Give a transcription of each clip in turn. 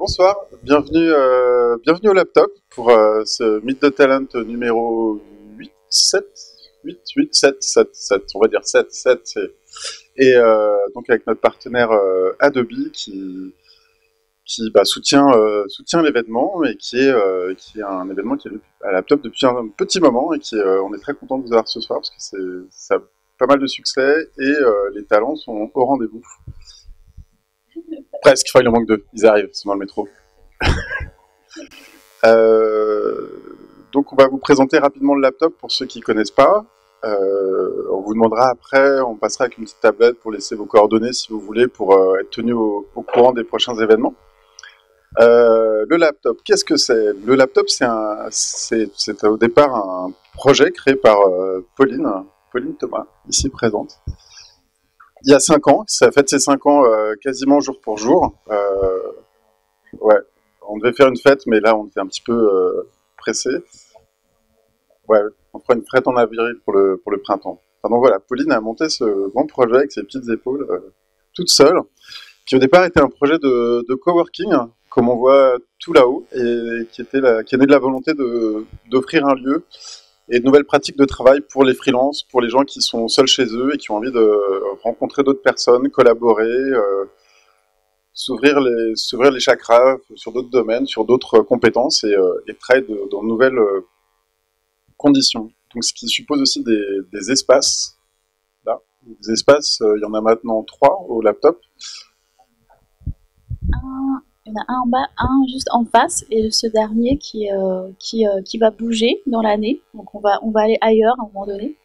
Bonsoir, bienvenue au laptop pour ce Meet the Talent numéro 8, 7, 8, 8, 7, 7, 7, on va dire 7, 7, et donc avec notre partenaire Adobe qui soutient l'événement et qui est un événement qui est à laptop depuis un petit moment et on est très content de vous avoir ce soir parce que ça a pas mal de succès et les talents sont au rendez-vous. Presque, enfin il en manque deux, ils arrivent, c'est dans le métro. Donc on va vous présenter rapidement le laptop pour ceux qui ne connaissent pas. On vous demandera après, on passera avec une petite tablette pour laisser vos coordonnées si vous voulez pour être tenu au courant des prochains événements. Le laptop, qu'est-ce que c'est? Le laptop, c'est au départ un projet créé par Pauline Thomas, ici présente. Il y a 5 ans, ça a fait ses 5 ans quasiment jour pour jour. Ouais, on devait faire une fête, mais là on était un petit peu pressé. Ouais, on fera une fête en avril pour le printemps. Enfin, donc voilà, Pauline a monté ce grand projet avec ses petites épaules, toute seule, qui au départ était un projet de coworking, comme on voit tout là-haut, et qui est né de la volonté d'offrir un lieu et de nouvelles pratiques de travail pour les freelances, pour les gens qui sont seuls chez eux et qui ont envie de rencontrer d'autres personnes, collaborer, s'ouvrir les chakras sur d'autres domaines, sur d'autres compétences et travailler dans de nouvelles conditions. Donc ce qui suppose aussi des espaces. Là, des espaces, il y en a maintenant 3 au laptop. Il y en a un en bas, un juste en face, et ce dernier qui va bouger dans l'année. Donc on va aller ailleurs à un moment donné.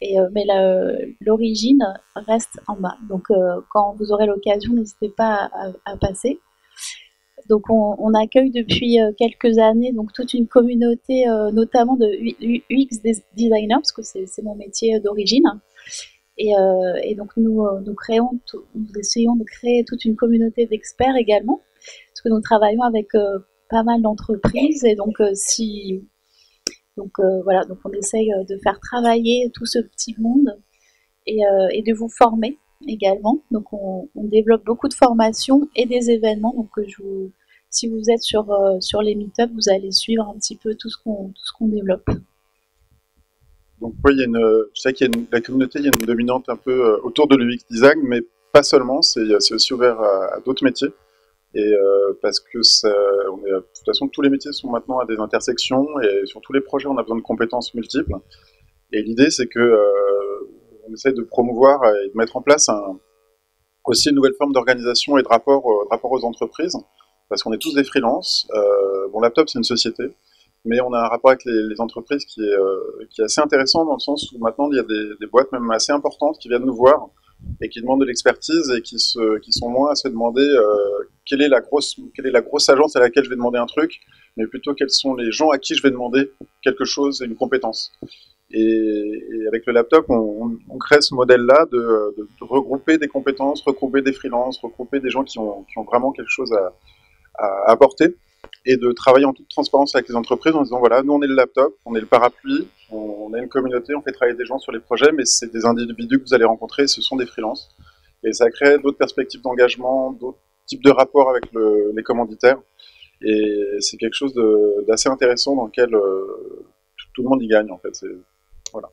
Mais l'origine reste en bas. Donc quand vous aurez l'occasion, n'hésitez pas à passer. Donc on accueille depuis quelques années donc toute une communauté, notamment de UX designers, parce que c'est mon métier d'origine. Et donc nous essayons de créer toute une communauté d'experts également, parce que nous travaillons avec pas mal d'entreprises, et donc voilà, donc on essaye de faire travailler tout ce petit monde et de vous former également. Donc on développe beaucoup de formations et des événements. Donc si vous êtes sur les meet-up, vous allez suivre un petit peu tout ce qu'on développe. Donc oui, je sais qu'il y a la communauté, il y a une dominante un peu autour de l'UX design, mais pas seulement, c'est aussi ouvert à d'autres métiers. Et parce que de toute façon, tous les métiers sont maintenant à des intersections et sur tous les projets, on a besoin de compétences multiples. Et l'idée, c'est que on essaie de promouvoir et de mettre en place aussi une nouvelle forme d'organisation et de rapport aux entreprises, parce qu'on est tous des freelances. Bon, Laptop, c'est une société, mais on a un rapport avec les entreprises qui est assez intéressant dans le sens où maintenant, il y a des boîtes même assez importantes qui viennent nous voir et qui demandent de l'expertise et qui sont moins à se demander quelle est la grosse agence à laquelle je vais demander un truc, mais plutôt quels sont les gens à qui je vais demander quelque chose et une compétence. Et avec le laptop, on crée ce modèle-là de regrouper des compétences, regrouper des freelances, regrouper des gens qui ont vraiment quelque chose à apporter, et de travailler en toute transparence avec les entreprises en disant voilà, nous on est le laptop, on est le parapluie, on a une communauté, on fait travailler des gens sur les projets, mais c'est des individus que vous allez rencontrer, ce sont des freelances. Et ça crée d'autres perspectives d'engagement, d'autres types de rapports avec les commanditaires. Et c'est quelque chose d'assez intéressant dans lequel tout le monde y gagne en fait. Voilà.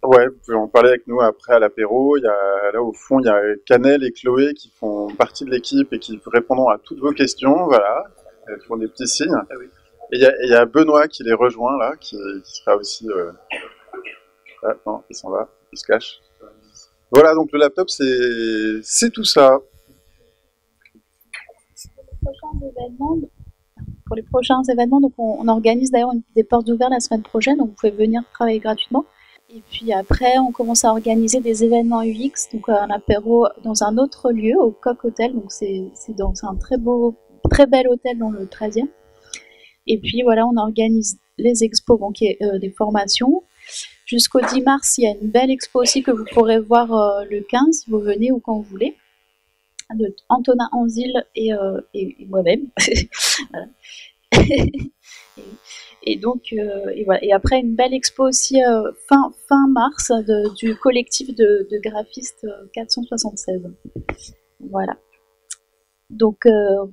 Ouais, vous pouvez en parler avec nous après à l'apéro. Là au fond, il y a Canel et Chloé qui font partie de l'équipe et qui répondront à toutes vos questions. Voilà, elles font des petits signes. Ah oui. Et il y a Benoît qui les rejoint là, qui sera aussi. Ah non, il s'en va, il se cache. Voilà, donc le laptop, c'est tout ça. Pour les prochains événements, donc on organise d'ailleurs des portes ouvertes la semaine prochaine, donc vous pouvez venir travailler gratuitement. Et puis après, on commence à organiser des événements UX, donc un apéro dans un autre lieu, au Coq Hotel, donc c'est un très bel hôtel dans le 13e. Et puis voilà, on organise les expos, donc des formations. Jusqu'au 10 mars, il y a une belle expo aussi que vous pourrez voir le 15 si vous venez ou quand vous voulez, de Antonin Anzil et moi-même. Voilà. Et donc, et voilà. Et après, une belle expo aussi fin mars du collectif de graphistes 476. Voilà. Donc,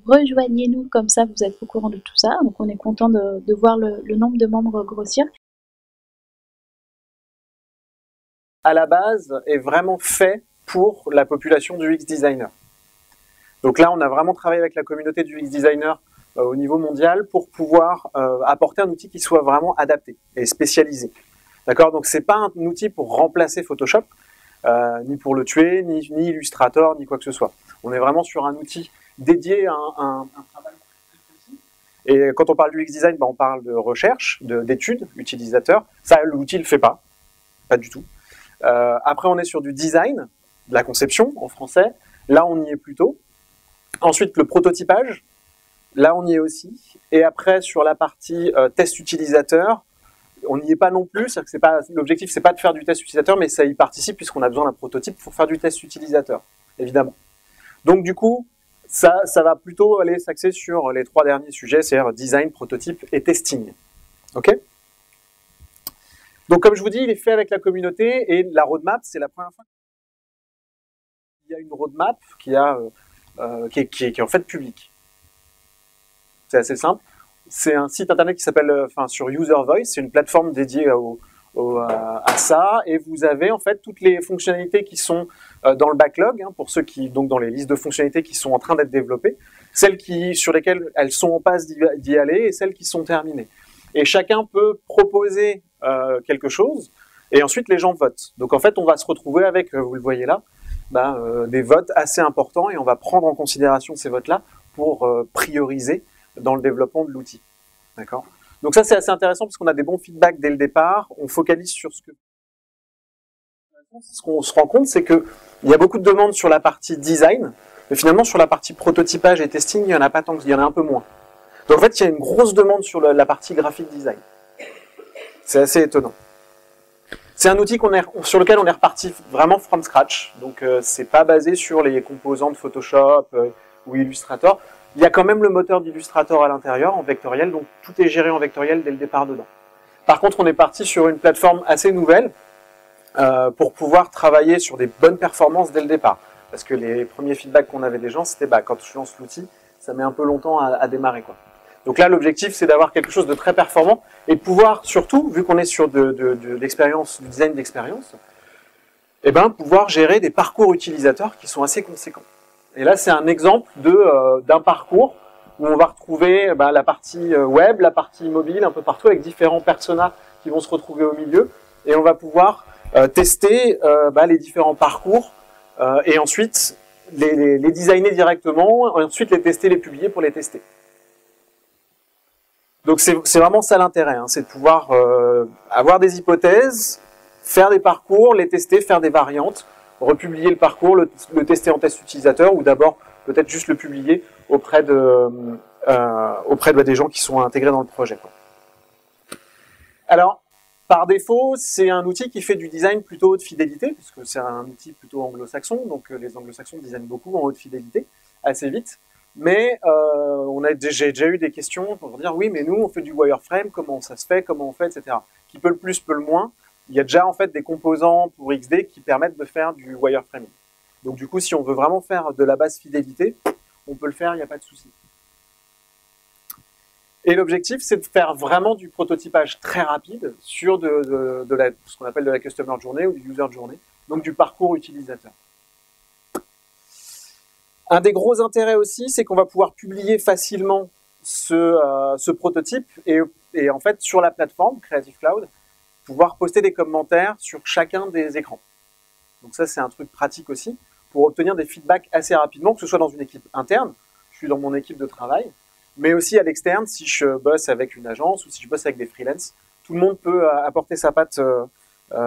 rejoignez-nous, comme ça vous êtes au courant de tout ça. Donc, on est content de voir le nombre de membres grossir. À la base, est vraiment fait pour la population du UX designer. Donc là, on a vraiment travaillé avec la communauté du UX designer au niveau mondial pour pouvoir apporter un outil qui soit vraiment adapté et spécialisé. D'accord? Donc c'est pas un outil pour remplacer Photoshop, ni pour le tuer, ni Illustrator, ni quoi que ce soit. On est vraiment sur un outil dédié à un travail précis. Et quand on parle du UX design, on parle de recherche, d'études utilisateurs. Ça, l'outil le fait pas du tout. Après, on est sur du design, de la conception en français. Là, on y est plutôt. Ensuite, le prototypage. Là, on y est aussi. Et après, sur la partie test utilisateur, on n'y est pas non plus. L'objectif, c'est pas de faire du test utilisateur, mais ça y participe puisqu'on a besoin d'un prototype pour faire du test utilisateur, évidemment. Donc, du coup, ça va plutôt aller s'axer sur les 3 derniers sujets, c'est-à-dire design, prototype et testing. OK ? Donc, comme je vous dis, il est fait avec la communauté et la roadmap, c'est la première fois qu'il y a une roadmap qui est en fait publique. C'est assez simple. C'est un site internet qui s'appelle, sur User Voice, c'est une plateforme dédiée à ça, et vous avez en fait toutes les fonctionnalités qui sont dans le backlog, pour ceux qui, donc dans les listes de fonctionnalités qui sont en train d'être développées, celles sur lesquelles elles sont en passe d'y aller et celles qui sont terminées. Et chacun peut proposer quelque chose, et ensuite les gens votent. Donc en fait, on va se retrouver avec, vous le voyez là, des votes assez importants, et on va prendre en considération ces votes-là pour prioriser dans le développement de l'outil. D'accord ? Donc ça, c'est assez intéressant parce qu'on a des bons feedbacks dès le départ, on focalise sur ce qu'on se rend compte, c'est qu'il y a beaucoup de demandes sur la partie design, mais finalement sur la partie prototypage et testing, il y en a pas tant, il y en a un peu moins. Donc en fait, il y a une grosse demande sur la partie graphic design. C'est assez étonnant. C'est un outil sur lequel on est reparti vraiment from scratch, donc c'est pas basé sur les composants de Photoshop ou Illustrator. Il y a quand même le moteur d'Illustrator à l'intérieur, en vectoriel, donc tout est géré en vectoriel dès le départ dedans. Par contre, on est parti sur une plateforme assez nouvelle pour pouvoir travailler sur des bonnes performances dès le départ. Parce que les premiers feedbacks qu'on avait des gens, c'était quand je lance l'outil, ça met un peu longtemps à démarrer, quoi. Donc là, l'objectif, c'est d'avoir quelque chose de très performant et de pouvoir, surtout, vu qu'on est sur de l'expérience, du design d'expérience, pouvoir gérer des parcours utilisateurs qui sont assez conséquents. Et là, c'est un exemple d'un parcours où on va retrouver la partie web, la partie mobile, un peu partout, avec différents personas qui vont se retrouver au milieu. Et on va pouvoir tester les différents parcours et ensuite les designer directement, et ensuite les tester, les publier pour les tester. Donc c'est vraiment ça l'intérêt, c'est de pouvoir avoir des hypothèses, faire des parcours, les tester, faire des variantes, republier le parcours, le tester en test utilisateur, ou d'abord peut-être juste le publier auprès des gens qui sont intégrés dans le projet, quoi. Alors, par défaut, c'est un outil qui fait du design plutôt haute fidélité, puisque c'est un outil plutôt anglo-saxon, donc les anglo-saxons designent beaucoup en haute fidélité, assez vite. Mais j'ai déjà eu des questions pour dire oui, mais nous on fait du wireframe, comment ça se fait, comment on fait, etc. Qui peut le plus, peut le moins. Il y a déjà en fait des composants pour XD qui permettent de faire du wireframing. Donc du coup, si on veut vraiment faire de la basse fidélité, on peut le faire, il n'y a pas de souci. Et l'objectif, c'est de faire vraiment du prototypage très rapide sur ce qu'on appelle de la customer journey ou du user journey, donc du parcours utilisateur. Un des gros intérêts aussi, c'est qu'on va pouvoir publier facilement ce prototype et en fait sur la plateforme Creative Cloud, pouvoir poster des commentaires sur chacun des écrans. Donc ça, c'est un truc pratique aussi pour obtenir des feedbacks assez rapidement, que ce soit dans une équipe interne, je suis dans mon équipe de travail, mais aussi à l'externe, si je bosse avec une agence ou si je bosse avec des freelances, tout le monde peut apporter sa patte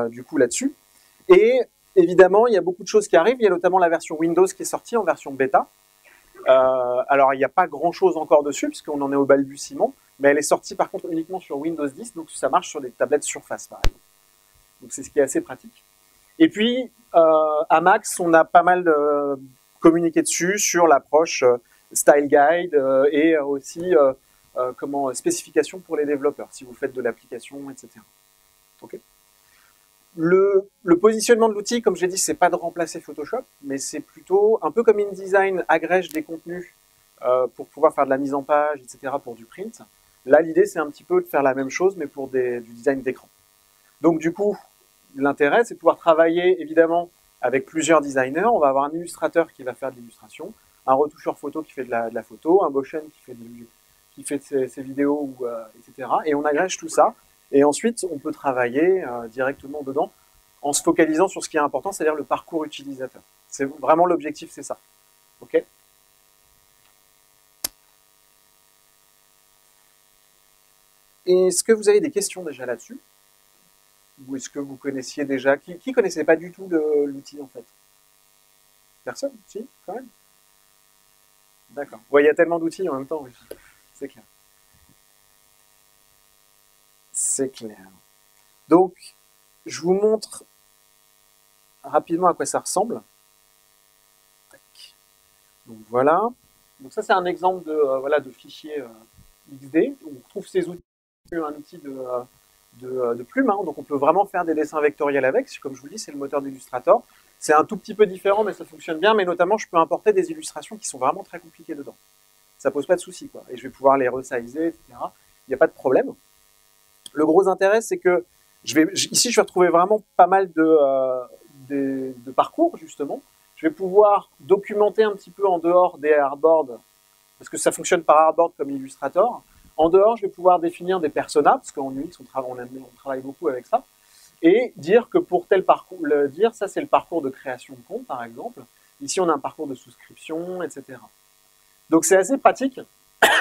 du coup là-dessus. Et évidemment, il y a beaucoup de choses qui arrivent. Il y a notamment la version Windows qui est sortie en version bêta. Alors, il n'y a pas grand-chose encore dessus, puisqu'on en est au balbutiement, mais elle est sortie par contre uniquement sur Windows 10, donc ça marche sur des tablettes Surface, par exemple. Donc c'est ce qui est assez pratique. Et puis, à Max, on a pas mal communiqué dessus sur l'approche Style Guide et aussi spécifications pour les développeurs, si vous faites de l'application, etc. Okay. Le positionnement de l'outil, comme j'ai dit, c'est pas de remplacer Photoshop, mais c'est plutôt un peu comme InDesign agrège des contenus pour pouvoir faire de la mise en page, etc. pour du print. Là, l'idée, c'est un petit peu de faire la même chose, mais pour du design d'écran. Donc, du coup, l'intérêt, c'est de pouvoir travailler, évidemment, avec plusieurs designers. On va avoir un illustrateur qui va faire de l'illustration, un retoucheur photo qui fait de la photo, un motion qui fait ses vidéos, etc. Et on agrège tout ça. Et ensuite, on peut travailler directement dedans en se focalisant sur ce qui est important, c'est-à-dire le parcours utilisateur. C'est vraiment l'objectif, c'est ça. Ok ? Est-ce que vous avez des questions déjà là-dessus? Ou est-ce que vous connaissiez déjà... Qui connaissait pas du tout l'outil, en fait? Personne? Si, quand même? D'accord. Ouais, il y a tellement d'outils en même temps, oui. C'est clair. C'est clair. Donc, je vous montre rapidement à quoi ça ressemble. Tac. Donc voilà. Donc ça, c'est un exemple de fichier XD. On retrouve ces outils, un outil de plume. Hein. Donc on peut vraiment faire des dessins vectoriels avec. Comme je vous dis, c'est le moteur d'Illustrator. C'est un tout petit peu différent, mais ça fonctionne bien. Mais notamment, je peux importer des illustrations qui sont vraiment très compliquées dedans. Ça pose pas de souci, quoi. Et je vais pouvoir les resizer, etc. Il n'y a pas de problème. Le gros intérêt, c'est que ici, je vais retrouver vraiment pas mal de parcours, justement. Je vais pouvoir documenter un petit peu en dehors des artboards, parce que ça fonctionne par artboard comme Illustrator. En dehors, je vais pouvoir définir des personas, parce qu'en UX, on travaille beaucoup avec ça, et dire que pour tel parcours, ça c'est le parcours de création de compte, par exemple. Ici, on a un parcours de souscription, etc. Donc, c'est assez pratique.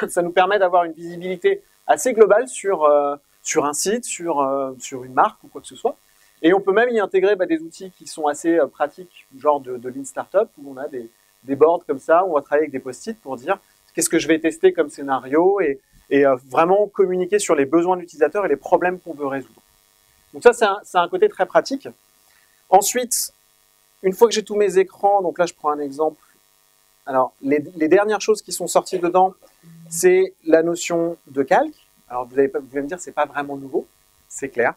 Ça nous permet d'avoir une visibilité assez globale sur un site, sur une marque ou quoi que ce soit. Et on peut même y intégrer des outils qui sont assez pratiques, genre de Lean Startup, où on a des boards comme ça, où on va travailler avec des post-it pour dire qu'est-ce que je vais tester comme scénario et vraiment communiquer sur les besoins de l'utilisateur et les problèmes qu'on veut résoudre. Donc ça, c'est un côté très pratique. Ensuite, une fois que j'ai tous mes écrans, donc là, je prends un exemple. Alors, les dernières choses qui sont sorties dedans, c'est la notion de calque. Alors, vous allez me dire, c'est pas vraiment nouveau, c'est clair,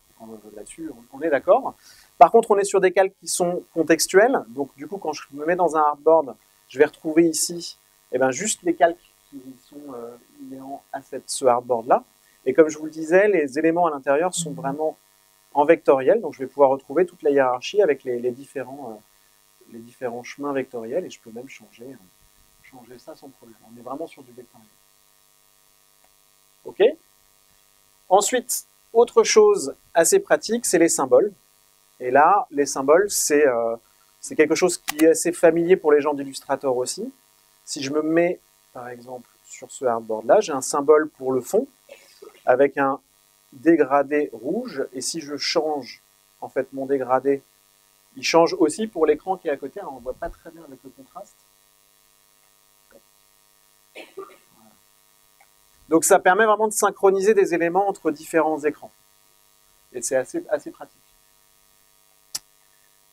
là-dessus, on est d'accord. Par contre, on est sur des calques qui sont contextuels, donc du coup, quand je me mets dans un artboard, je vais retrouver ici juste les calques qui sont liés à ce artboard-là. Et comme je vous le disais, les éléments à l'intérieur sont vraiment en vectoriel, donc je vais pouvoir retrouver toute la hiérarchie avec les différents chemins vectoriels, et je peux même changer ça sans problème. On est vraiment sur du vectoriel. Ok ? Ensuite, autre chose assez pratique, c'est les symboles. Et là, les symboles, c'est quelque chose qui est assez familier pour les gens d'Illustrator aussi. Si je me mets, par exemple, sur ce artboard-là, j'ai un symbole pour le fond, avec un dégradé rouge. Et si je change, en fait, mon dégradé, il change aussi pour l'écran qui est à côté. Alors, on ne voit pas très bien avec le contraste. Voilà. Donc ça permet vraiment de synchroniser des éléments entre différents écrans. Et c'est assez pratique.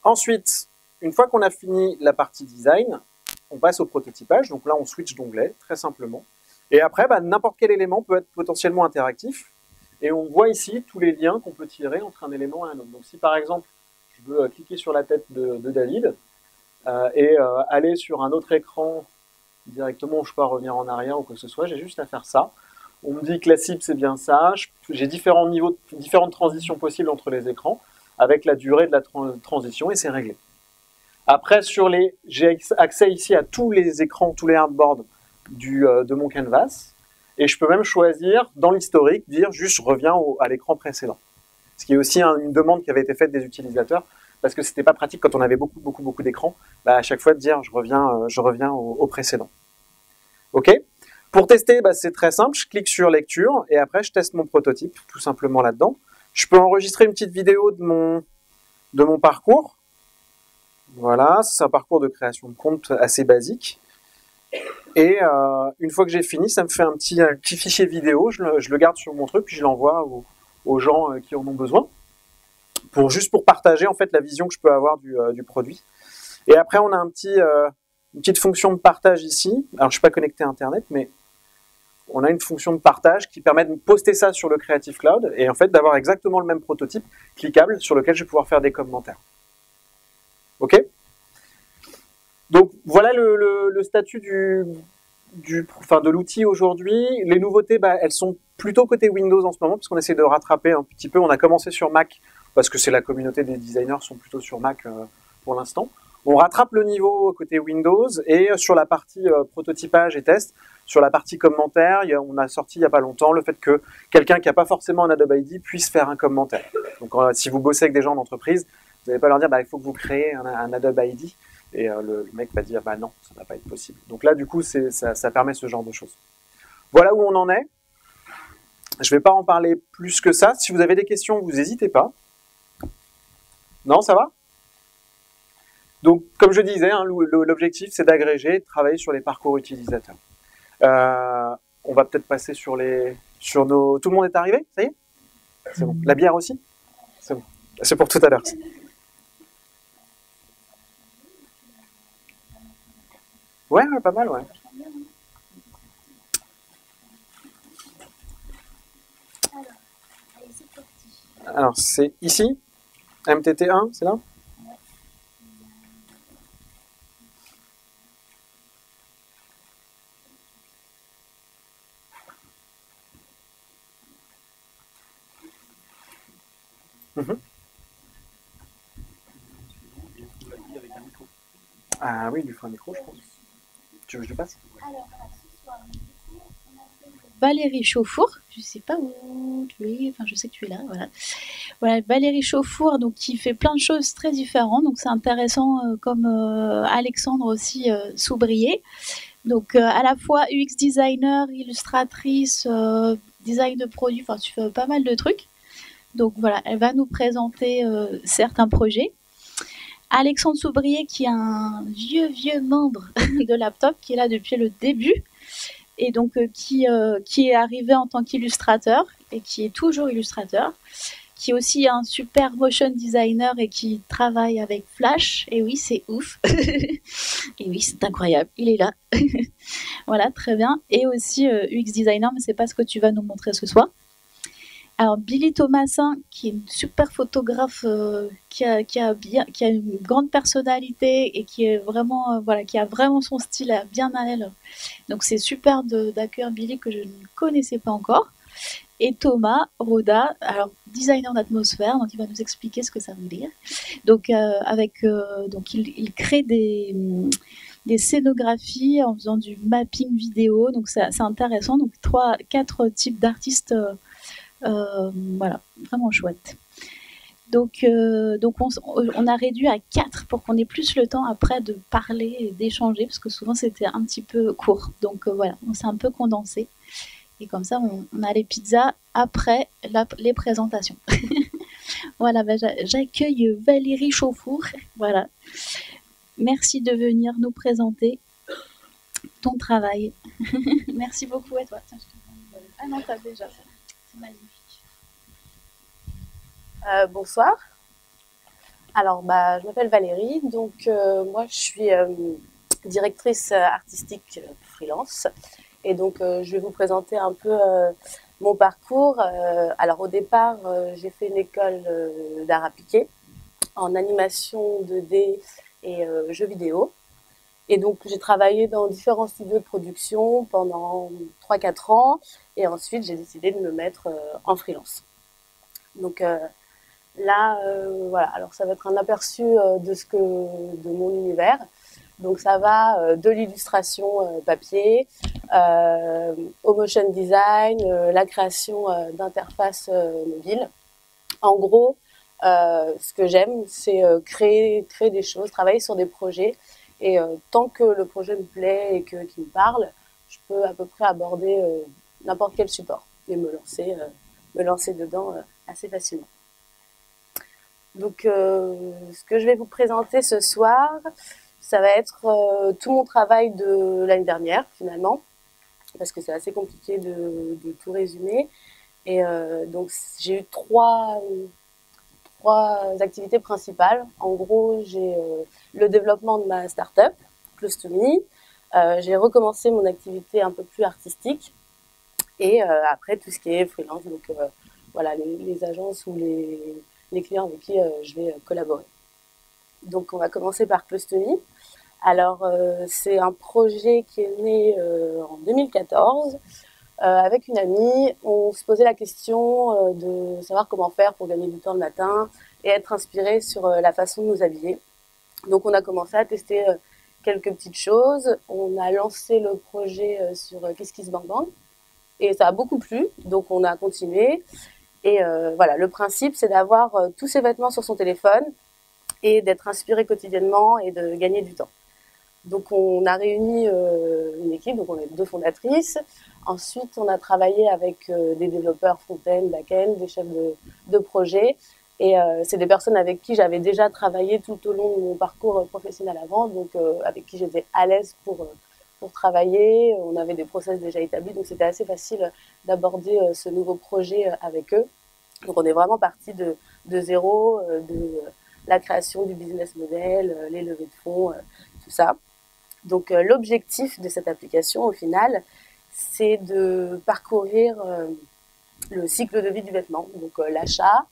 Ensuite, une fois qu'on a fini la partie design, on passe au prototypage. Donc là, on switch d'onglet, très simplement. Et après, n'importe quel élément peut être potentiellement interactif. Et on voit ici tous les liens qu'on peut tirer entre un élément et un autre. Donc si par exemple, je veux cliquer sur la tête de David et aller sur un autre écran directement, je peux pas revenir en arrière ou quoi que ce soit, j'ai juste à faire ça. On me dit que la cible, c'est bien ça. J'ai différentes transitions possibles entre les écrans avec la durée de la transition et c'est réglé. Après, j'ai accès ici à tous les écrans, tous les artboards de mon canvas. Et je peux même choisir, dans l'historique, dire juste je reviens à l'écran précédent. Ce qui est aussi une demande qui avait été faite des utilisateurs, parce que c'était pas pratique quand on avait beaucoup d'écrans, à chaque fois de dire je reviens au précédent. Ok ? Pour tester, c'est très simple, je clique sur lecture et après je teste mon prototype tout simplement là-dedans. Je peux enregistrer une petite vidéo de mon parcours. Voilà, c'est un parcours de création de compte assez basique. Et une fois que j'ai fini, ça me fait un petit fichier vidéo, je le garde sur mon truc, puis je l'envoie aux gens qui en ont besoin, juste pour partager en fait la vision que je peux avoir du produit. Et après, on a une petite fonction de partage ici. Alors, je ne suis pas connecté à Internet, mais on a une fonction de partage qui permet de poster ça sur le Creative Cloud et en fait d'avoir exactement le même prototype cliquable sur lequel je vais pouvoir faire des commentaires. Ok? Donc voilà le statut de l'outil aujourd'hui. Les nouveautés, elles sont plutôt côté Windows en ce moment, parce qu'on essaie de rattraper un petit peu. On a commencé sur Mac, parce que c'est la communauté des designers sont plutôt sur Mac pour l'instant. On rattrape le niveau côté Windows, et sur la partie prototypage et test, sur la partie commentaire, on a sorti il n'y a pas longtemps le fait que quelqu'un qui n'a pas forcément un Adobe ID puisse faire un commentaire. Donc si vous bossez avec des gens d'entreprise, vous n'allez pas leur dire il faut que vous créez un Adobe ID. Et le mec va dire non, ça ne va pas être possible. Donc là, du coup, ça permet ce genre de choses. Voilà où on en est. Je ne vais pas en parler plus que ça. Si vous avez des questions, vous n'hésitez pas. Non, ça va? Donc, comme je disais, l'objectif, c'est d'agréger, de travailler sur les parcours utilisateurs. On va peut-être passer sur nos... Tout le monde est arrivé? Ça y est? C'est bon. La bière aussi? C'est bon. C'est pour tout à l'heure. Ouais, pas mal, ouais. Alors, c'est ici, MTT1, c'est là? Ah oui, il lui faut un micro, je pense. Tu veux que je le passe? Alors, ce soir, on a fait Valérie Chauffour, je sais pas où tu es, enfin je sais que tu es là, voilà. Voilà, Valérie Chauffour, donc qui fait plein de choses très différentes, donc c'est intéressant comme Alexandre aussi Soubrier. Donc à la fois UX designer, illustratrice, design de produits, enfin tu fais pas mal de trucs. Donc voilà, elle va nous présenter certains projets. Alexandre Soubrier, qui est un vieux membre de Laptop, qui est là depuis le début, et donc qui est arrivé en tant qu'illustrateur, et qui est toujours illustrateur, qui est aussi un super motion designer et qui travaille avec Flash, et oui, c'est ouf, et oui, c'est incroyable, il est là, voilà, très bien, et aussi UX designer, mais c'est pas ce que tu vas nous montrer ce soir. Alors Billy Thomasin, qui est une super photographe, qui a une grande personnalité et qui est vraiment qui a vraiment son style bien à elle. Donc c'est super d'accueillir Billy que je ne connaissais pas encore. Et Thomas Roda, alors designer d'atmosphère, donc il va nous expliquer ce que ça veut dire. Donc donc il crée des scénographies en faisant du mapping vidéo, donc c'est intéressant. Donc 4 types d'artistes. Voilà, vraiment chouette. Donc on a réduit à 4 pour qu'on ait plus le temps après de parler et d'échanger, parce que souvent c'était un petit peu court. Donc voilà, on s'est un peu condensé. Et comme ça, on a les pizzas après les présentations. Voilà, j'accueille Valérie Chauffour. Voilà. Merci de venir nous présenter ton travail. Merci beaucoup à toi. Tiens, ah non, t'as déjà. C'est magnifique. Bonsoir. Alors, je m'appelle Valérie, donc moi je suis directrice artistique freelance, et donc je vais vous présenter un peu mon parcours. Alors au départ, j'ai fait une école d'art appliqué en animation 2D et jeux vidéo, et donc j'ai travaillé dans différents studios de production pendant 3-4 ans, et ensuite j'ai décidé de me mettre en freelance. Donc là, voilà, alors ça va être un aperçu de mon univers. Donc ça va de l'illustration papier au motion design, la création d'interfaces mobiles. En gros, ce que j'aime, c'est créer des choses, travailler sur des projets. Et tant que le projet me plaît et qu'il me parle, je peux à peu près aborder n'importe quel support et me lancer dedans assez facilement. Donc, ce que je vais vous présenter ce soir, ça va être tout mon travail de l'année dernière, finalement, parce que c'est assez compliqué de tout résumer. Et donc, j'ai eu trois activités principales. En gros, j'ai le développement de ma start-up, Close to Me. J'ai recommencé mon activité un peu plus artistique. Et après, tout ce qui est freelance, donc voilà, les agences ou les clients avec qui je vais collaborer. Donc on va commencer par Pustomy. Alors c'est un projet qui est né en 2014 avec une amie. On se posait la question de savoir comment faire pour gagner du temps le matin et être inspiré sur la façon de nous habiller. Donc on a commencé à tester quelques petites choses. On a lancé le projet sur KissKissBankBank et ça a beaucoup plu. Donc on a continué. Et voilà, le principe c'est d'avoir tous ses vêtements sur son téléphone et d'être inspiré quotidiennement et de gagner du temps. Donc on a réuni une équipe, donc on est 2 fondatrices. Ensuite, on a travaillé avec des développeurs front-end, back-end, des chefs de projet. Et c'est des personnes avec qui j'avais déjà travaillé tout au long de mon parcours professionnel avant, donc avec qui j'étais à l'aise pour travailler. On avait des process déjà établis, donc c'était assez facile d'aborder ce nouveau projet avec eux. Donc on est vraiment parti de zéro, de la création du business model, les levées de fonds, tout ça. Donc l'objectif de cette application, au final, c'est de parcourir le cycle de vie du vêtement, donc l'achat,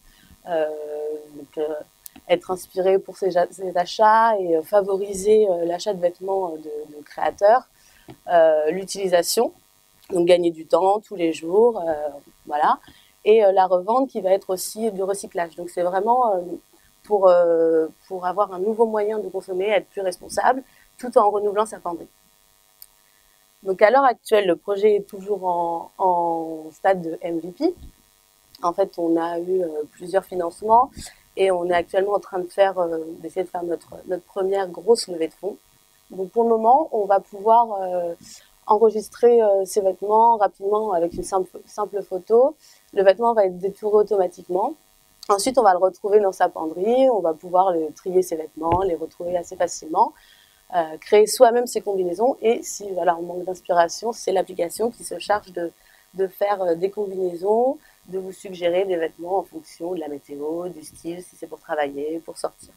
être inspiré pour ses achats et favoriser l'achat de vêtements de créateurs, l'utilisation, donc gagner du temps tous les jours, voilà, et la revente qui va être aussi du recyclage. Donc c'est vraiment pour avoir un nouveau moyen de consommer, être plus responsable, tout en renouvelant sa penderie. Donc à l'heure actuelle, le projet est toujours en stade de MVP. En fait, on a eu plusieurs financements et on est actuellement en train d'essayer de faire notre première grosse levée de fonds. Donc pour le moment, on va pouvoir enregistrer ces vêtements rapidement avec une simple photo. Le vêtement va être détouré automatiquement. Ensuite, on va le retrouver dans sa penderie. On va pouvoir trier ses vêtements, les retrouver assez facilement. Créer soi-même ses combinaisons et si voilà, on manque d'inspiration, c'est l'application qui se charge de faire des combinaisons, de vous suggérer des vêtements en fonction de la météo, du style, si c'est pour travailler, pour sortir.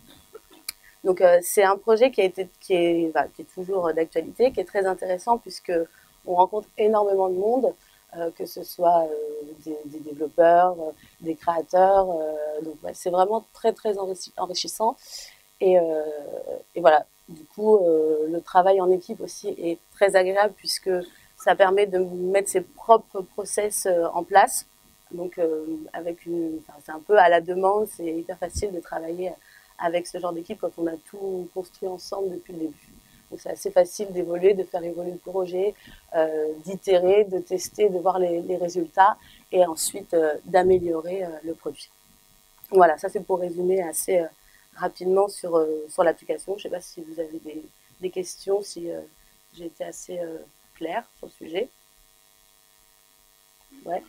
Donc c'est un projet qui est toujours d'actualité, qui est très intéressant puisque on rencontre énormément de monde, que ce soit des développeurs, des créateurs. Donc ouais, c'est vraiment très très enrichissant et voilà. Du coup, le travail en équipe aussi est très agréable puisque ça permet de mettre ses propres process en place. Donc, c'est un peu à la demande, c'est hyper facile de travailler avec ce genre d'équipe quand on a tout construit ensemble depuis le début. Donc, c'est assez facile d'évoluer, de faire évoluer le projet, d'itérer, de tester, de voir les résultats et ensuite d'améliorer le produit. Voilà, ça c'est pour résumer assez rapidement sur l'application. Je ne sais pas si vous avez des questions, si j'ai été assez claire sur le sujet. Ouais.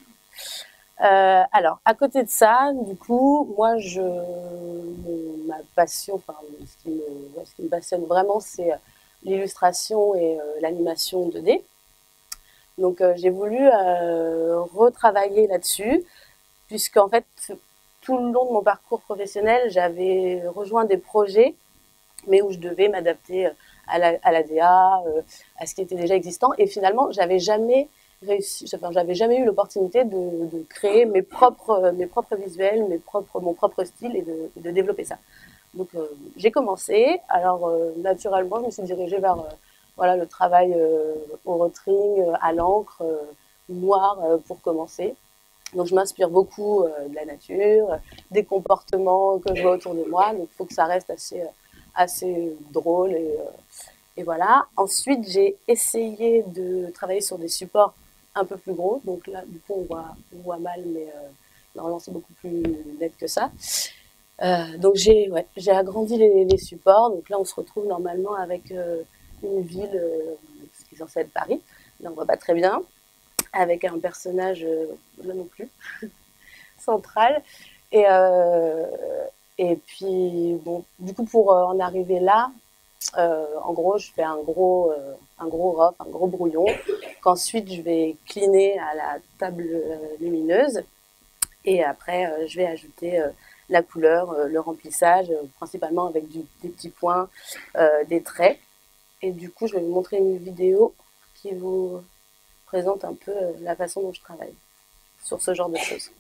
Alors, à côté de ça, du coup, moi, ma passion, enfin, ce qui me passionne vraiment, c'est l'illustration et l'animation 2D. Donc, j'ai voulu retravailler là-dessus, puisqu'en fait, tout le long de mon parcours professionnel, j'avais rejoint des projets, mais où je devais m'adapter à la DA, à ce qui était déjà existant. Et finalement, j'avais jamais eu l'opportunité de créer mes propres visuels, mon propre style et de développer ça. Donc, j'ai commencé. Alors, naturellement, je me suis dirigée vers voilà, le travail au rotring, à l'encre, noir pour commencer. Donc je m'inspire beaucoup de la nature, des comportements que je vois autour de moi. Donc il faut que ça reste assez drôle et voilà. Ensuite j'ai essayé de travailler sur des supports un peu plus gros. Donc là du coup on voit mal, mais normalement c'est beaucoup plus net que ça. Donc j'ai agrandi les supports. Donc là on se retrouve normalement avec une ville qui est censée être Paris. Là on voit pas très bien. Avec un personnage, là non plus, central. Et puis, bon, du coup, pour en arriver là, en gros, je fais un gros rough, un gros brouillon, qu'ensuite je vais cleaner à la table lumineuse. Et après, je vais ajouter la couleur, le remplissage, principalement avec des petits points, des traits. Et du coup, je vais vous montrer une vidéo qui vous présente un peu la façon dont je travaille sur ce genre de choses.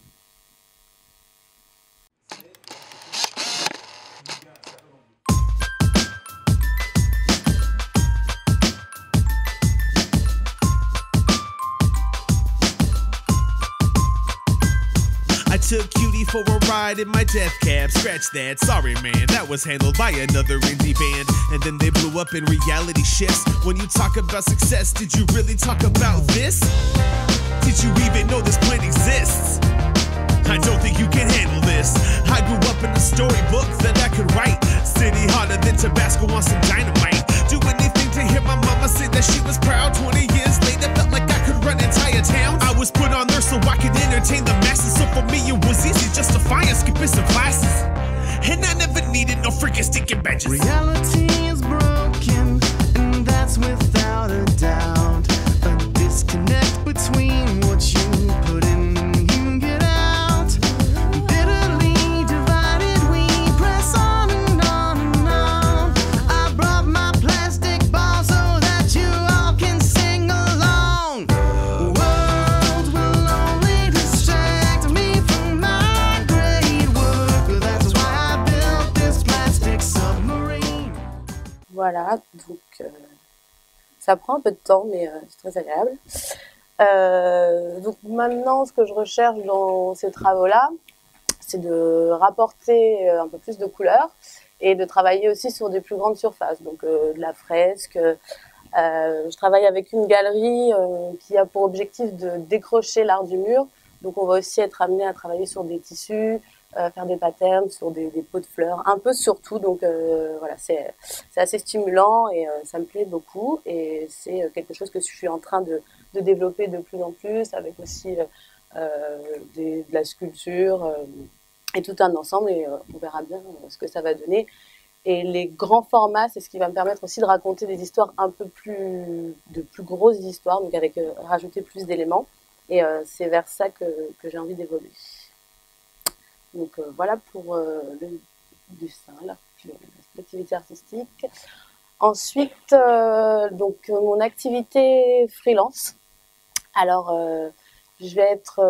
I took Cutie for a ride in my death cab. Scratch that, sorry man, that was handled by another indie band. And then they blew up in reality shifts. When you talk about success, did you really talk about this? Did you even know this plan exists? I don't think you can handle this. I grew up in a storybook that I could write. City hotter than Tabasco on some dynamite. Do anything to hear my mama say that she was proud. 20 years later, felt like I could run entire towns. I was put on there so I could entertain the masses. So for me, it was easy justifying skipping some classes. And I never needed no freaking sticking badges. Reality is broken, and that's without a doubt. A disconnect between what you put in and you get out. Bitterly divided, we press on and on and on. I brought my plastic ball so that you all can sing along. World will only distract me from my great work. That's why I built this plastic submarine. Voilà, donc ça prend un peu de temps, mais c'est très agréable. Donc maintenant, ce que je recherche dans ces travaux-là, c'est de rapporter un peu plus de couleurs et de travailler aussi sur des plus grandes surfaces, donc de la fresque. Je travaille avec une galerie qui a pour objectif de décrocher l'art du mur, donc on va aussi être amené à travailler sur des tissus, faire des patterns, sur des pots de fleurs, un peu sur tout, donc voilà, c'est assez stimulant et ça me plaît beaucoup et c'est quelque chose que je suis en train de développer de plus en plus, avec aussi de la sculpture et tout un ensemble, et on verra bien ce que ça va donner. Et les grands formats, c'est ce qui va me permettre aussi de raconter des histoires un peu plus grosses histoires, donc avec rajouter plus d'éléments, et c'est vers ça que j'ai envie d'évoluer. Donc voilà pour le dessin, l'activité artistique. Ensuite, donc mon activité freelance. Alors, je vais être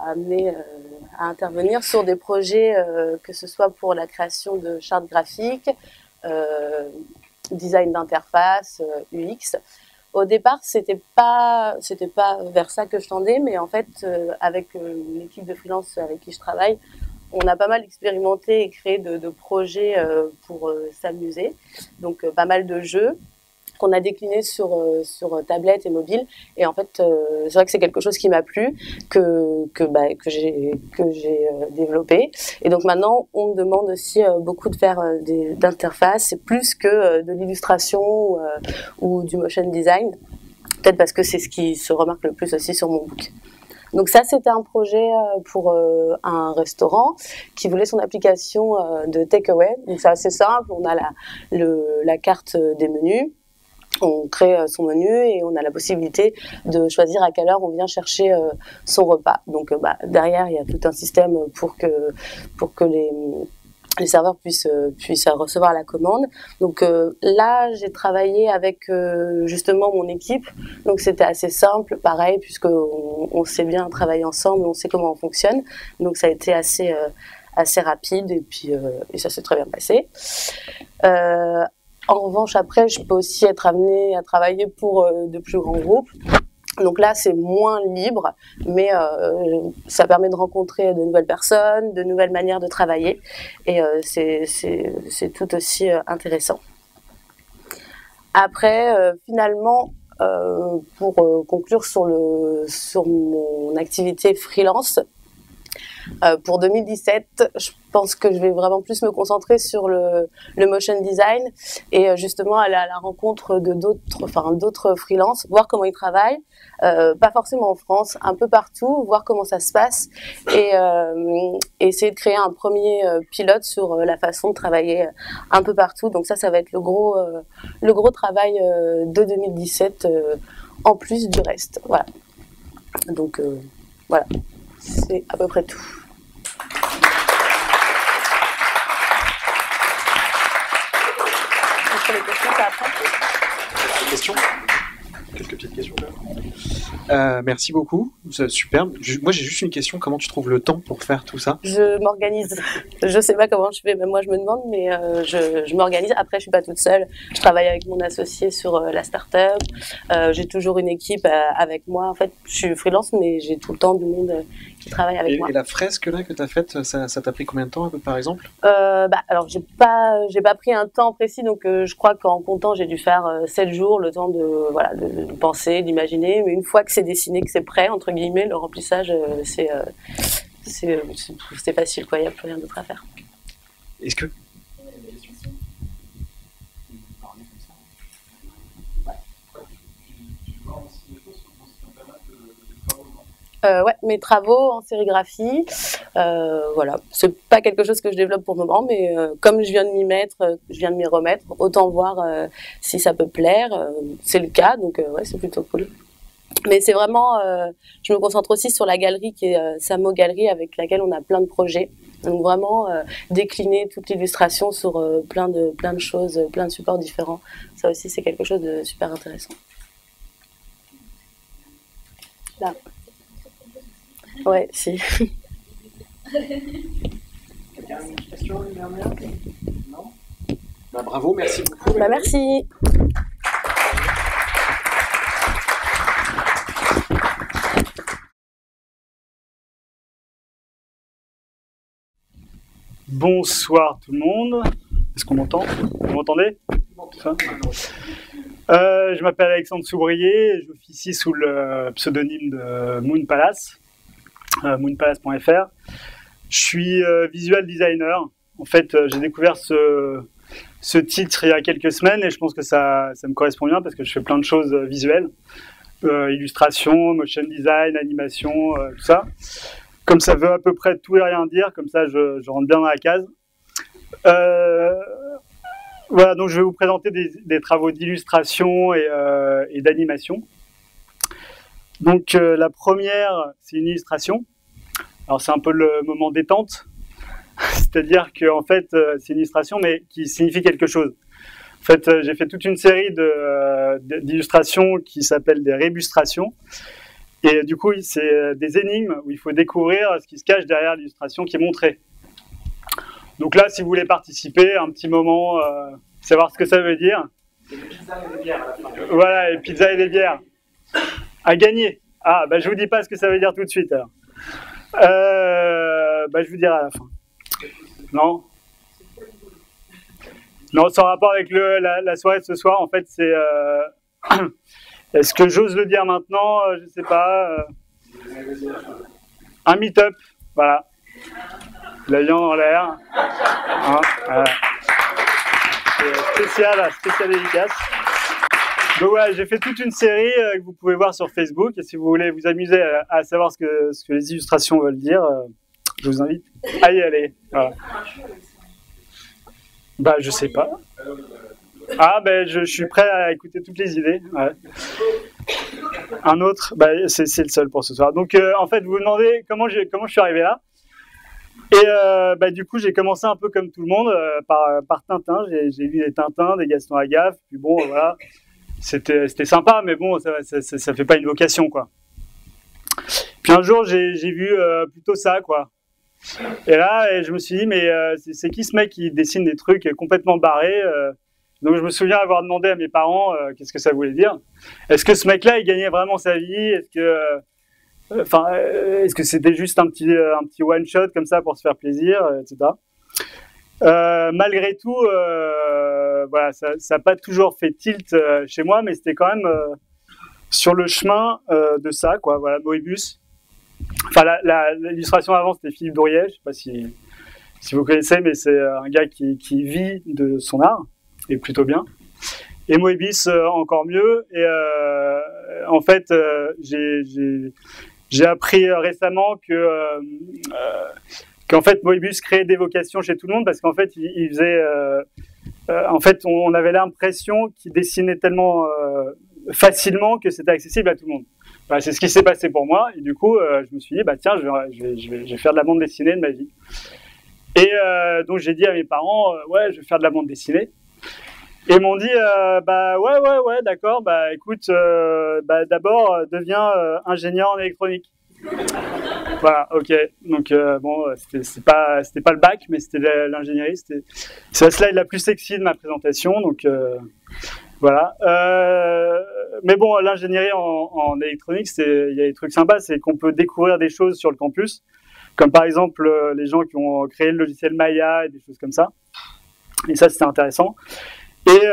amenée à intervenir sur des projets, que ce soit pour la création de chartes graphiques, design d'interface, UX. Au départ, c'était pas vers ça que je tendais, mais en fait, avec l'équipe de freelance avec qui je travaille, on a pas mal expérimenté et créé de projets pour s'amuser. Donc, pas mal de jeux qu'on a déclinés sur tablette et mobile. Et en fait, c'est vrai que c'est quelque chose qui m'a plu, que j'ai développé. Et donc maintenant, on me demande aussi beaucoup de faire d'interfaces, plus que de l'illustration ou du motion design. Peut-être parce que c'est ce qui se remarque le plus aussi sur mon book. Donc ça, c'était un projet pour un restaurant qui voulait son application de takeaway. Donc c'est assez simple, on a la carte des menus. On crée son menu et on a la possibilité de choisir à quelle heure on vient chercher son repas. Donc derrière, il y a tout un système pour que les serveurs puissent recevoir la commande. Donc là, j'ai travaillé avec justement mon équipe. Donc c'était assez simple, pareil, puisqu'on sait bien travailler ensemble, on sait comment on fonctionne. Donc ça a été assez rapide et puis et ça s'est très bien passé. En revanche, après, je peux aussi être amenée à travailler pour de plus grands groupes. Donc là, c'est moins libre, mais ça permet de rencontrer de nouvelles personnes, de nouvelles manières de travailler, et c'est tout aussi intéressant. Après, finalement, pour conclure sur mon activité freelance, pour 2017, je pense que je vais vraiment plus me concentrer sur le motion design et justement aller à la rencontre de d'autres freelances, voir comment ils travaillent, pas forcément en France, un peu partout, voir comment ça se passe et essayer de créer un premier pilote sur la façon de travailler un peu partout. Donc ça va être le gros travail de 2017 en plus du reste. Voilà. Donc voilà, c'est à peu près tout. Questions ? Quelques petites questions là. Merci beaucoup, c'est superbe. Moi j'ai juste une question, comment tu trouves le temps pour faire tout ça? Je m'organise. Je sais pas comment je fais, même moi je me demande, mais je m'organise. Après, je suis pas toute seule. Je travaille avec mon associé sur la start-up. J'ai toujours une équipe avec moi. En fait, je suis freelance, mais j'ai tout le temps du monde qui travaille avec moi. Et la fresque là que tu as faite, ça t'a pris combien de temps, par exemple? Alors, j'ai pas pris un temps précis, donc je crois qu'en comptant, j'ai dû faire 7 jours, le temps de penser, d'imaginer. Mais une fois que c'est dessiné, que c'est prêt, entre guillemets, le remplissage, c'est facile, quoi. Il n'y a plus rien d'autre à faire. Est-ce que... Ouais, mes travaux en sérigraphie, voilà, c'est pas quelque chose que je développe pour le moment, mais comme je viens de m'y mettre, je viens de m'y remettre, autant voir si ça peut plaire. C'est le cas, donc ouais, c'est plutôt cool. Mais c'est vraiment, je me concentre aussi sur la galerie qui est Samo Galerie, avec laquelle on a plein de projets. Donc vraiment décliner toute l'illustration sur plein de choses, plein de supports différents. Ça aussi, c'est quelque chose de super intéressant. Là. Ouais, si. Quelqu'un a une question, une dernière? Non? Bah, bravo, merci beaucoup. Bah, merci. Bonsoir tout le monde. Est-ce qu'on m'entend? Vous m'entendez? Je m'appelle Alexandre Soubrier et j'officie sous le pseudonyme de Moon Palace, moonpalace.fr. Je suis visual designer. En fait, j'ai découvert ce titre il y a quelques semaines et je pense que ça me correspond bien parce que je fais plein de choses visuelles, illustration, motion design, animation, tout ça. Comme ça veut à peu près tout et rien dire, comme ça je rentre bien dans la case. Voilà, donc je vais vous présenter des travaux d'illustration et d'animation. Donc la première, c'est une illustration. Alors c'est un peu le moment détente, c'est-à-dire que en fait c'est une illustration mais qui signifie quelque chose. En fait, j'ai fait toute une série d'illustrations qui s'appellent des rébustrations. Et du coup, c'est des énigmes où il faut découvrir ce qui se cache derrière l'illustration qui est montrée. Donc là, si vous voulez participer, un petit moment, savoir ce que ça veut dire. Et les pizzas et les bières à la fin. Voilà, les pizzas et les bières. À gagner. Ah, bah je vous dis pas ce que ça veut dire tout de suite alors. Bah je vous dirai à la fin. Non? Non, sans rapport avec la soirée de ce soir, en fait, c'est... Est-ce que j'ose le dire maintenant? Je sais pas. Un meet-up, voilà. La viande en l'air. Hein, voilà. Spécial dédicace. Donc voilà, j'ai fait toute une série que vous pouvez voir sur Facebook. Et si vous voulez vous amuser à savoir ce que les illustrations veulent dire, je vous invite à y aller. Voilà. Bah, je sais pas. Ah, ben je suis prêt à écouter toutes les idées. Ouais. Un autre, bah, c'est le seul pour ce soir. Donc, en fait, vous vous demandez comment je suis arrivé là. Et bah, du coup, j'ai commencé un peu comme tout le monde par Tintin. J'ai lu des Tintins, des Gaston Lagaffe. Puis bon, voilà, c'était sympa, mais bon, ça fait pas une vocation, quoi. Puis un jour, j'ai vu plutôt ça, quoi. Et là, je me suis dit, mais c'est qui ce mec qui dessine des trucs complètement barrés Donc je me souviens avoir demandé à mes parents qu'est-ce que ça voulait dire. Est-ce que ce mec-là, il gagnait vraiment sa vie? Est-ce que c'était juste un petit one shot comme ça pour se faire plaisir, etc. Malgré tout, voilà, ça n'a pas toujours fait tilt chez moi, mais c'était quand même sur le chemin de ça, quoi. Voilà, Moebius. Enfin, l'illustration avant, c'était Philippe Douriet. Je sais pas si vous connaissez, mais c'est un gars qui vit de son art. Et plutôt bien. Et Moebius encore mieux. Et en fait, j'ai appris récemment qu'en fait Moebius créait des vocations chez tout le monde parce qu'en fait il faisait, en fait on avait l'impression qu'il dessinait tellement facilement que c'était accessible à tout le monde. Voilà, c'est ce qui s'est passé pour moi. Et du coup, je me suis dit bah tiens, je vais faire de la bande dessinée de ma vie. Et donc j'ai dit à mes parents ouais, je vais faire de la bande dessinée. Et ils m'ont dit, bah ouais, d'accord, bah écoute, bah d'abord deviens ingénieur en électronique. Voilà, ok. Donc bon, c'était pas le bac, mais c'était l'ingénierie. C'est la slide la plus sexy de ma présentation, donc voilà. Mais bon, l'ingénierie en électronique, il y a des trucs sympas, c'est qu'on peut découvrir des choses sur le campus, comme par exemple les gens qui ont créé le logiciel Maya et des choses comme ça. Et ça, c'était intéressant. Et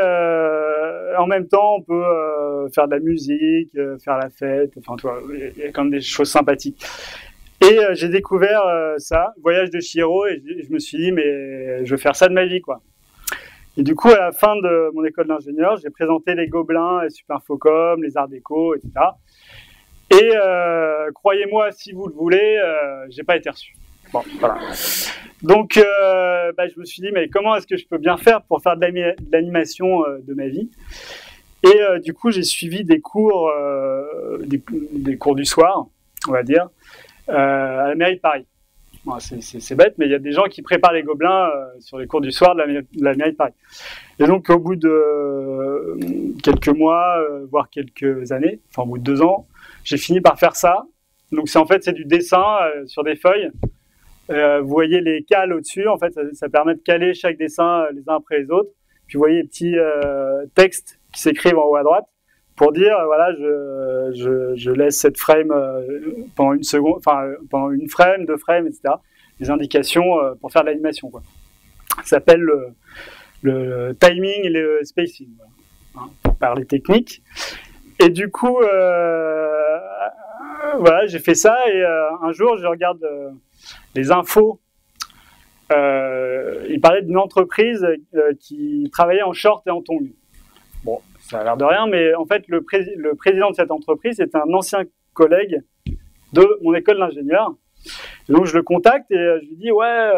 en même temps, on peut faire de la musique, faire la fête. Enfin, tu vois, il y a quand même des choses sympathiques. Et j'ai découvert ça, Voyage de Chihiro, et je me suis dit, mais je veux faire ça de ma vie, quoi. Et du coup, à la fin de mon école d'ingénieur, j'ai présenté les Gobelins, les Superfocom, les Arts Déco, etc. Et croyez-moi, si vous le voulez, j'ai pas été reçu. Bon, voilà. Donc, je me suis dit, mais comment est-ce que je peux bien faire pour faire de l'animation de ma vie? Et du coup, j'ai suivi des cours, des cours du soir, on va dire, à la mairie de Paris. Bon, c'est bête, mais il y a des gens qui préparent les Gobelins sur les cours du soir de la mairie de Paris. Et donc, au bout de quelques mois, voire quelques années, enfin au bout de 2 ans, j'ai fini par faire ça. Donc, c'est du dessin sur des feuilles. Vous voyez les cales au-dessus. En fait, ça permet de caler chaque dessin les uns après les autres. Puis, vous voyez les petits textes qui s'écrivent en haut à droite pour dire, voilà, je laisse cette frame pendant une seconde, enfin, pendant une frame, 2 frames, etc. Des indications pour faire de l'animation, quoi. Ça s'appelle le timing et le spacing, voilà, hein, pour parler technique. Et du coup, voilà, j'ai fait ça et un jour, je regarde les infos. Il parlait d'une entreprise qui travaillait en short et en tongs. Bon, ça a l'air de rien, mais en fait, le président de cette entreprise est un ancien collègue de mon école d'ingénieur. Donc, je le contacte et je lui dis, ouais,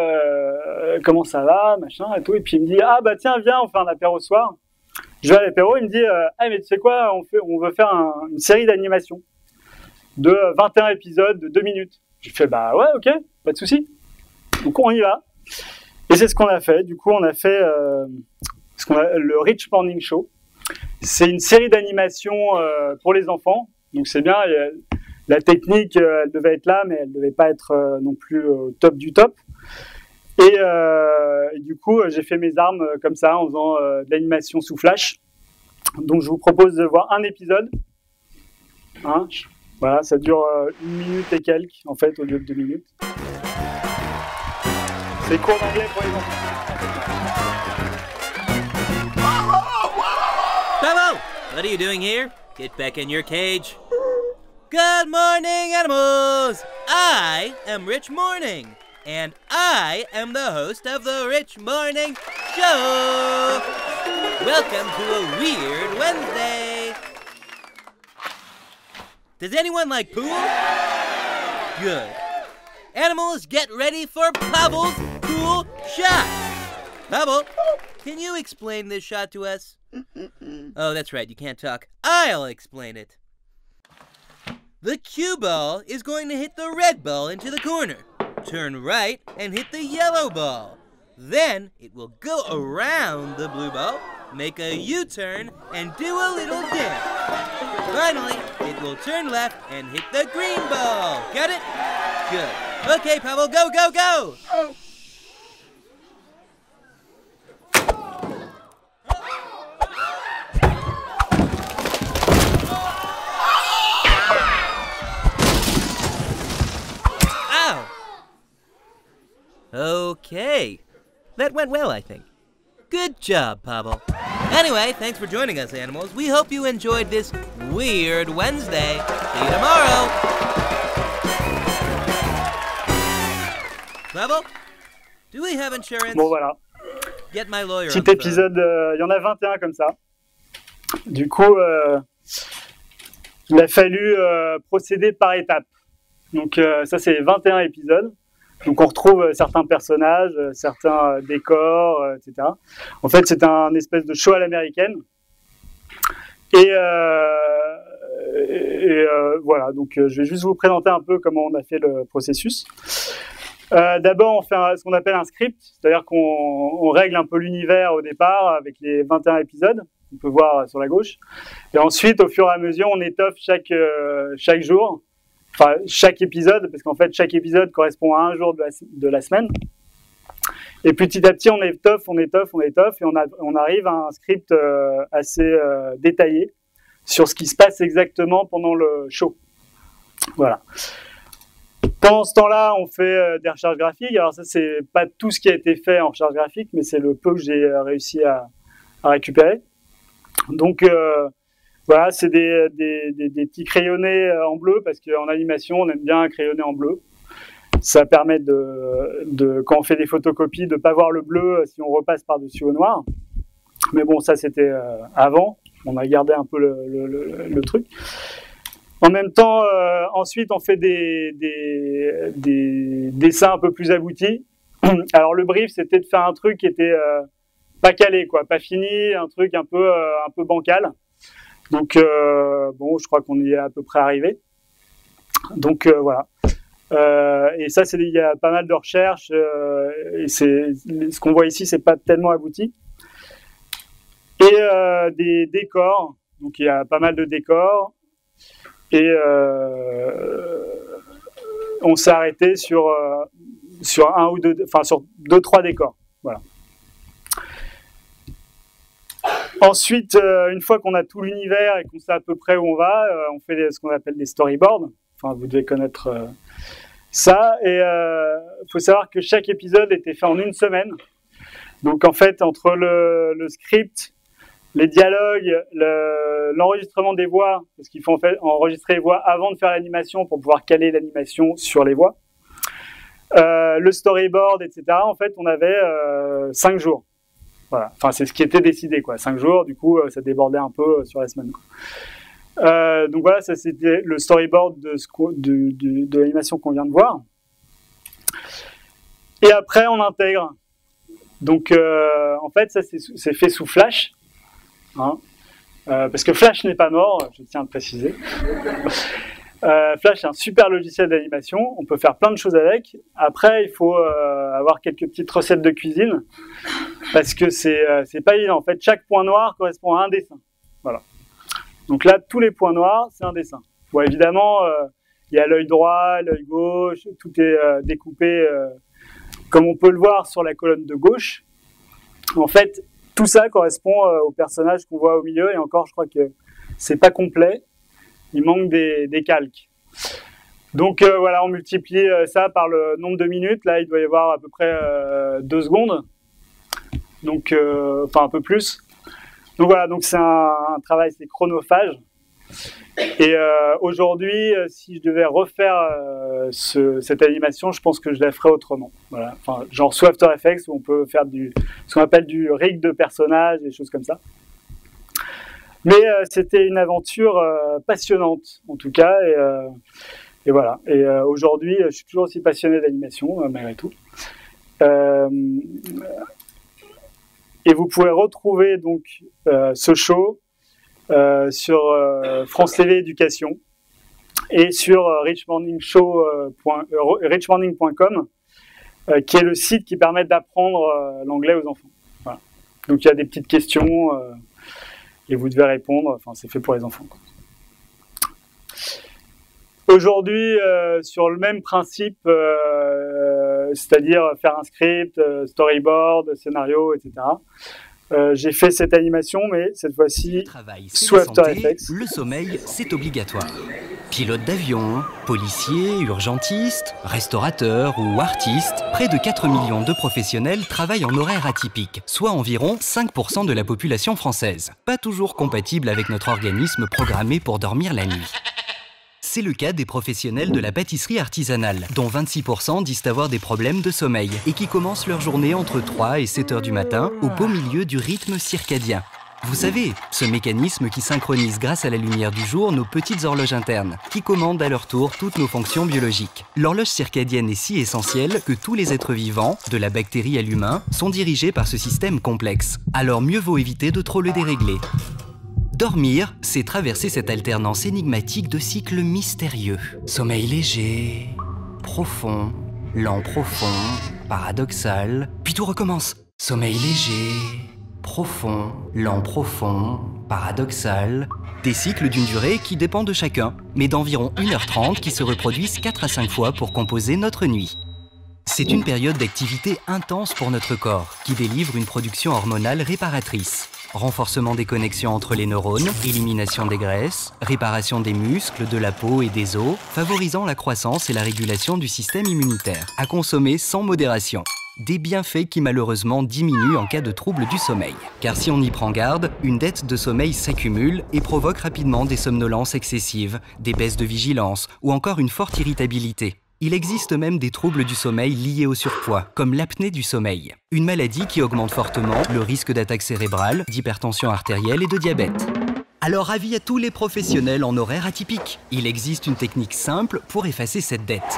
comment ça va, machin, et tout. Et puis, il me dit, ah, bah tiens, viens, on fait un apéro ce soir. Je vais à l'apéro, il me dit, ah, mais tu sais quoi, on veut faire une série d'animation de 21 épisodes de 2 minutes. Je fais, bah ouais, ok, pas de souci. Donc, on y va. Et c'est ce qu'on a fait. Du coup, on a fait le Rich Morning Show. C'est une série d'animation pour les enfants. Donc, c'est bien. La technique, elle devait être là, mais elle ne devait pas être non plus au top du top. Et du coup, j'ai fait mes armes comme ça, en faisant de l'animation sous Flash. Donc, je vous propose de voir un épisode. Hein, voilà, ça dure 1 minute et quelques, en fait, au lieu de 2 minutes. C'est cours d'anglais pour les enfants. Bravo! What are you doing here? Get back in your cage. Good morning, animals! I am Rich Morning, and I am the host of the Rich Morning Show! Welcome to a Weird Wednesday! Does anyone like pool? Good. Animals, get ready for Pavel's pool shot! Pavel, can you explain this shot to us? Oh, that's right, you can't talk. I'll explain it. The cue ball is going to hit the red ball into the corner. Turn right and hit the yellow ball. Then it will go around the blue ball, make a U-turn, and do a little dip. Finally, it will turn left and hit the green ball. Got it? Good. Okay, Pavel, go, go, go! Oh. Okay. That went well, I think. Good job, Pavel. Anyway, thanks for joining us, animals. We hope you enjoyed this Weird Wednesday. See you tomorrow. Pavel, do we have insurance? Bon, voilà. Get my lawyer. Petit épisode, il y en a 21 comme ça. Du coup, il a fallu procéder par étapes. Donc, ça, c'est 21 épisodes. Donc on retrouve certains personnages, certains décors, etc. En fait, c'est un espèce de show à l'américaine. Et voilà, donc je vais juste vous présenter un peu comment on a fait le processus. D'abord, on fait ce qu'on appelle un script, c'est-à-dire qu'on règle un peu l'univers au départ avec les 21 épisodes, on peut voir sur la gauche. Et ensuite, au fur et à mesure, on étoffe chaque jour, enfin chaque épisode, parce qu'en fait, chaque épisode correspond à un jour de la semaine. Et petit à petit, on étoffe, et on arrive à un script assez détaillé sur ce qui se passe exactement pendant le show. Voilà. Pendant ce temps-là, on fait des recherches graphiques. Alors ça, c'est pas tout ce qui a été fait en recherche graphique, mais c'est le peu que j'ai réussi à récupérer. Donc voilà, c'est des petits crayonnés en bleu, parce qu'en animation, on aime bien crayonner en bleu. Ça permet quand on fait des photocopies, de pas voir le bleu si on repasse par-dessus au noir. Mais bon, ça c'était avant. On a gardé un peu le truc. En même temps, ensuite, on fait des dessins un peu plus aboutis. Alors, le brief, c'était de faire un truc qui était pas calé, quoi, pas fini, un truc un peu bancal. Donc, bon, je crois qu'on y est à peu près arrivé. Donc, voilà. Et ça, il y a pas mal de recherches. Et ce qu'on voit ici, c'est pas tellement abouti. Et des décors. Donc, il y a pas mal de décors. Et on s'est arrêté sur un ou deux, enfin sur 2-3 décors. Voilà. Ensuite, une fois qu'on a tout l'univers et qu'on sait à peu près où on va, on fait ce qu'on appelle des storyboards. Enfin, vous devez connaître ça. Et faut savoir que chaque épisode était fait en une semaine. Donc en fait, entre le script, les dialogues, l'enregistrement des voix, parce qu'il faut en fait enregistrer les voix avant de faire l'animation pour pouvoir caler l'animation sur les voix, le storyboard, etc. En fait, on avait 5 jours. Voilà. Enfin, c'est ce qui était décidé, quoi. 5 jours, du coup, ça débordait un peu sur la semaine, quoi. Donc voilà, ça c'était le storyboard de l'animation qu'on vient de voir. Et après, on intègre. Donc, en fait, ça c'est fait sous Flash. Hein, parce que Flash n'est pas mort, je tiens à le préciser. Flash est un super logiciel d'animation, on peut faire plein de choses avec. Après, il faut avoir quelques petites recettes de cuisine, parce que c'est pas évident. En fait, chaque point noir correspond à un dessin. Voilà. Donc là, tous les points noirs, c'est un dessin. Bon, évidemment, il y a l'œil droit, l'œil gauche, tout est découpé comme on peut le voir sur la colonne de gauche. En fait, tout ça correspond au personnage qu'on voit au milieu, et encore, je crois que c'est pas complet. Il manque des calques. Donc voilà, on multiplie ça par le nombre de minutes. Là, il doit y avoir à peu près 2 secondes. Donc, enfin un peu plus. Donc voilà, donc c'est un travail, c'est chronophage. Et aujourd'hui, si je devais refaire cette animation, je pense que je la ferais autrement. Voilà. Enfin, genre sous After Effects, où on peut faire ce qu'on appelle du rig de personnages, des choses comme ça. Mais c'était une aventure passionnante, en tout cas. Et voilà. Et aujourd'hui, je suis toujours aussi passionné d'animation, malgré tout. Et vous pouvez retrouver donc ce show sur France TV Éducation et sur richmorning.com, qui est le site qui permet d'apprendre l'anglais aux enfants. Voilà. Donc il y a des petites questions et vous devez répondre. Enfin, c'est fait pour les enfants, quoi. Aujourd'hui, sur le même principe, c'est-à-dire faire un script, storyboard, scénario, etc. J'ai fait cette animation, mais cette fois-ci sous After Effects. Le sommeil, c'est obligatoire. Pilote d'avion, policier, urgentiste, restaurateur ou artiste, près de 4 millions de professionnels travaillent en horaire atypique, soit environ 5% de la population française. Pas toujours compatible avec notre organisme programmé pour dormir la nuit. C'est le cas des professionnels de la pâtisserie artisanale, dont 26% disent avoir des problèmes de sommeil et qui commencent leur journée entre 3 et 7 heures du matin, au beau milieu du rythme circadien. Vous savez, ce mécanisme qui synchronise grâce à la lumière du jour nos petites horloges internes, qui commandent à leur tour toutes nos fonctions biologiques. L'horloge circadienne est si essentielle que tous les êtres vivants, de la bactérie à l'humain, sont dirigés par ce système complexe. Alors mieux vaut éviter de trop le dérégler. Dormir, c'est traverser cette alternance énigmatique de cycles mystérieux. Sommeil léger, profond, lent profond, paradoxal, puis tout recommence. Sommeil léger, profond, lent profond, paradoxal. Des cycles d'une durée qui dépend de chacun, mais d'environ 1h30 qui se reproduisent 4 à 5 fois pour composer notre nuit. C'est une période d'activité intense pour notre corps, qui délivre une production hormonale réparatrice. Renforcement des connexions entre les neurones, élimination des graisses, réparation des muscles, de la peau et des os, favorisant la croissance et la régulation du système immunitaire, à consommer sans modération. Des bienfaits qui malheureusement diminuent en cas de trouble du sommeil. Car si on y prend garde, une dette de sommeil s'accumule et provoque rapidement des somnolences excessives, des baisses de vigilance ou encore une forte irritabilité. Il existe même des troubles du sommeil liés au surpoids, comme l'apnée du sommeil. Une maladie qui augmente fortement le risque d'attaque cérébrale, d'hypertension artérielle et de diabète. Alors avis à tous les professionnels en horaire atypique. Il existe une technique simple pour effacer cette dette.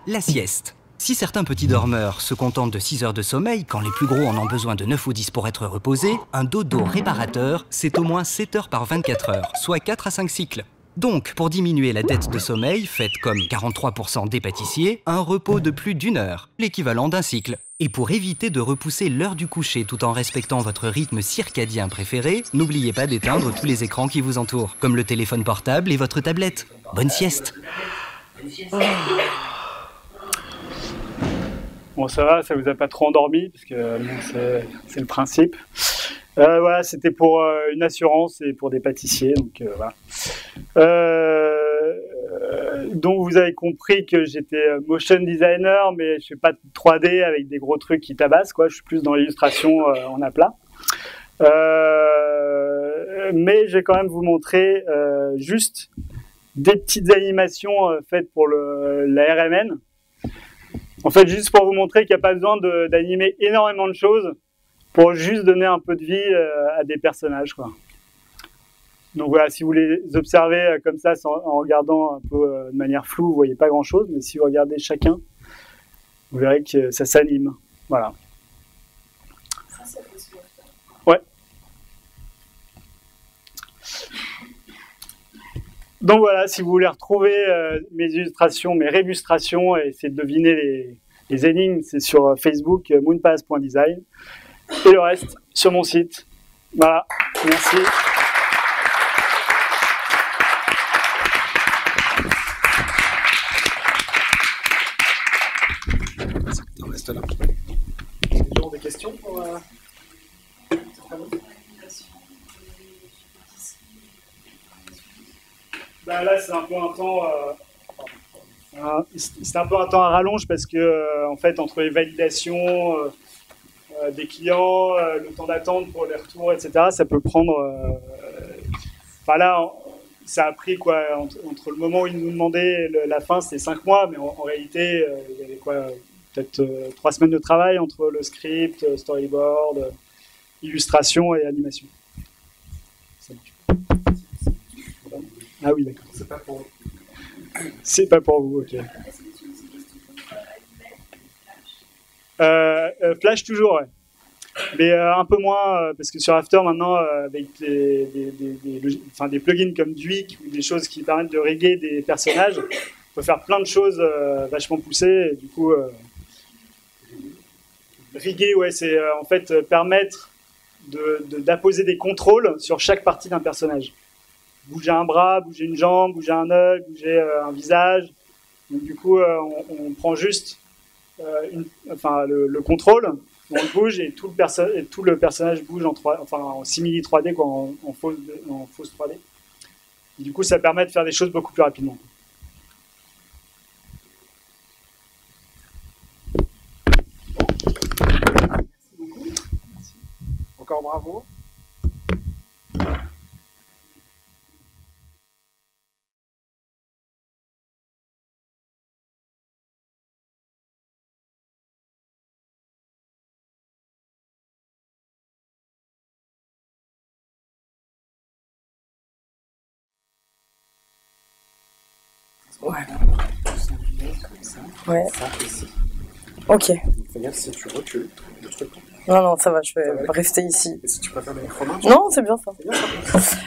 La sieste. Si certains petits dormeurs se contentent de 6 heures de sommeil, quand les plus gros en ont besoin de 9 ou 10 pour être reposés, un dodo réparateur, c'est au moins 7 heures par 24 heures, soit 4 à 5 cycles. Donc, pour diminuer la dette de sommeil, faites comme 43% des pâtissiers, un repos de plus d'1 heure, l'équivalent d'un cycle. Et pour éviter de repousser l'heure du coucher tout en respectant votre rythme circadien préféré, n'oubliez pas d'éteindre tous les écrans qui vous entourent, comme le téléphone portable et votre tablette. Bonne sieste. Bon, ça va, ça vous a pas trop endormi, parce que c'est le principe. Voilà, c'était pour une assurance et pour des pâtissiers, donc voilà. Donc vous avez compris que j'étais motion designer, mais je fais pas de 3D avec des gros trucs qui tabassent, quoi. Je suis plus dans l'illustration en aplat. Mais je vais quand même vous montrer juste des petites animations faites pour la RMN. En fait, juste pour vous montrer qu'il n'y a pas besoin d'animer énormément de choses pour juste donner un peu de vie à des personnages, quoi. Donc voilà, si vous les observez comme ça, en regardant un peu de manière floue, vous voyez pas grand-chose, mais si vous regardez chacun, vous verrez que ça s'anime. Voilà. Ça, c'est possible. Ouais. Donc voilà, si vous voulez retrouver mes illustrations, mes rébustrations et essayer de deviner les énigmes, c'est sur Facebook, moonpass.design. Et le reste sur mon site. Voilà, merci. On reste là. Des gens, des questions pour Bah là, c'est un peu un temps. C'est un peu un temps à rallonge parce que en fait, entre les validations des clients, le temps d'attente pour les retours, etc., ça peut prendre. Enfin là, ça a pris quoi entre le moment où ils nous demandaient et la fin, c'était 5 mois, mais en réalité, il y avait quoi, peut-être 3 semaines de travail entre le script, storyboard, illustration et animation. Ah oui, d'accord. C'est pas pour vous. C'est pas pour vous, ok. Flash toujours, ouais. Mais un peu moins, parce que sur After maintenant, avec des plugins comme Duik ou des choses qui permettent de riguer des personnages, on peut faire plein de choses vachement poussées. Et du coup, riguer, ouais, c'est en fait permettre d'apposer des contrôles sur chaque partie d'un personnage. Bouger un bras, bouger une jambe, bouger un œil, bouger un visage. Donc du coup, on prend juste le contrôle, on le bouge et tout le personnage bouge en simili 3D, quoi, en fausse 3D. Et du coup, ça permet de faire des choses beaucoup plus rapidement. Merci beaucoup. Encore bravo. Ouais. Comme ça. Ouais. Ça ici. Ok. Fais gaffe si tu recules, le truc. Non, ça va, je vais rester ici. Et si tu préfères le micro-main, Non, c'est bien ça. c'est bien ça.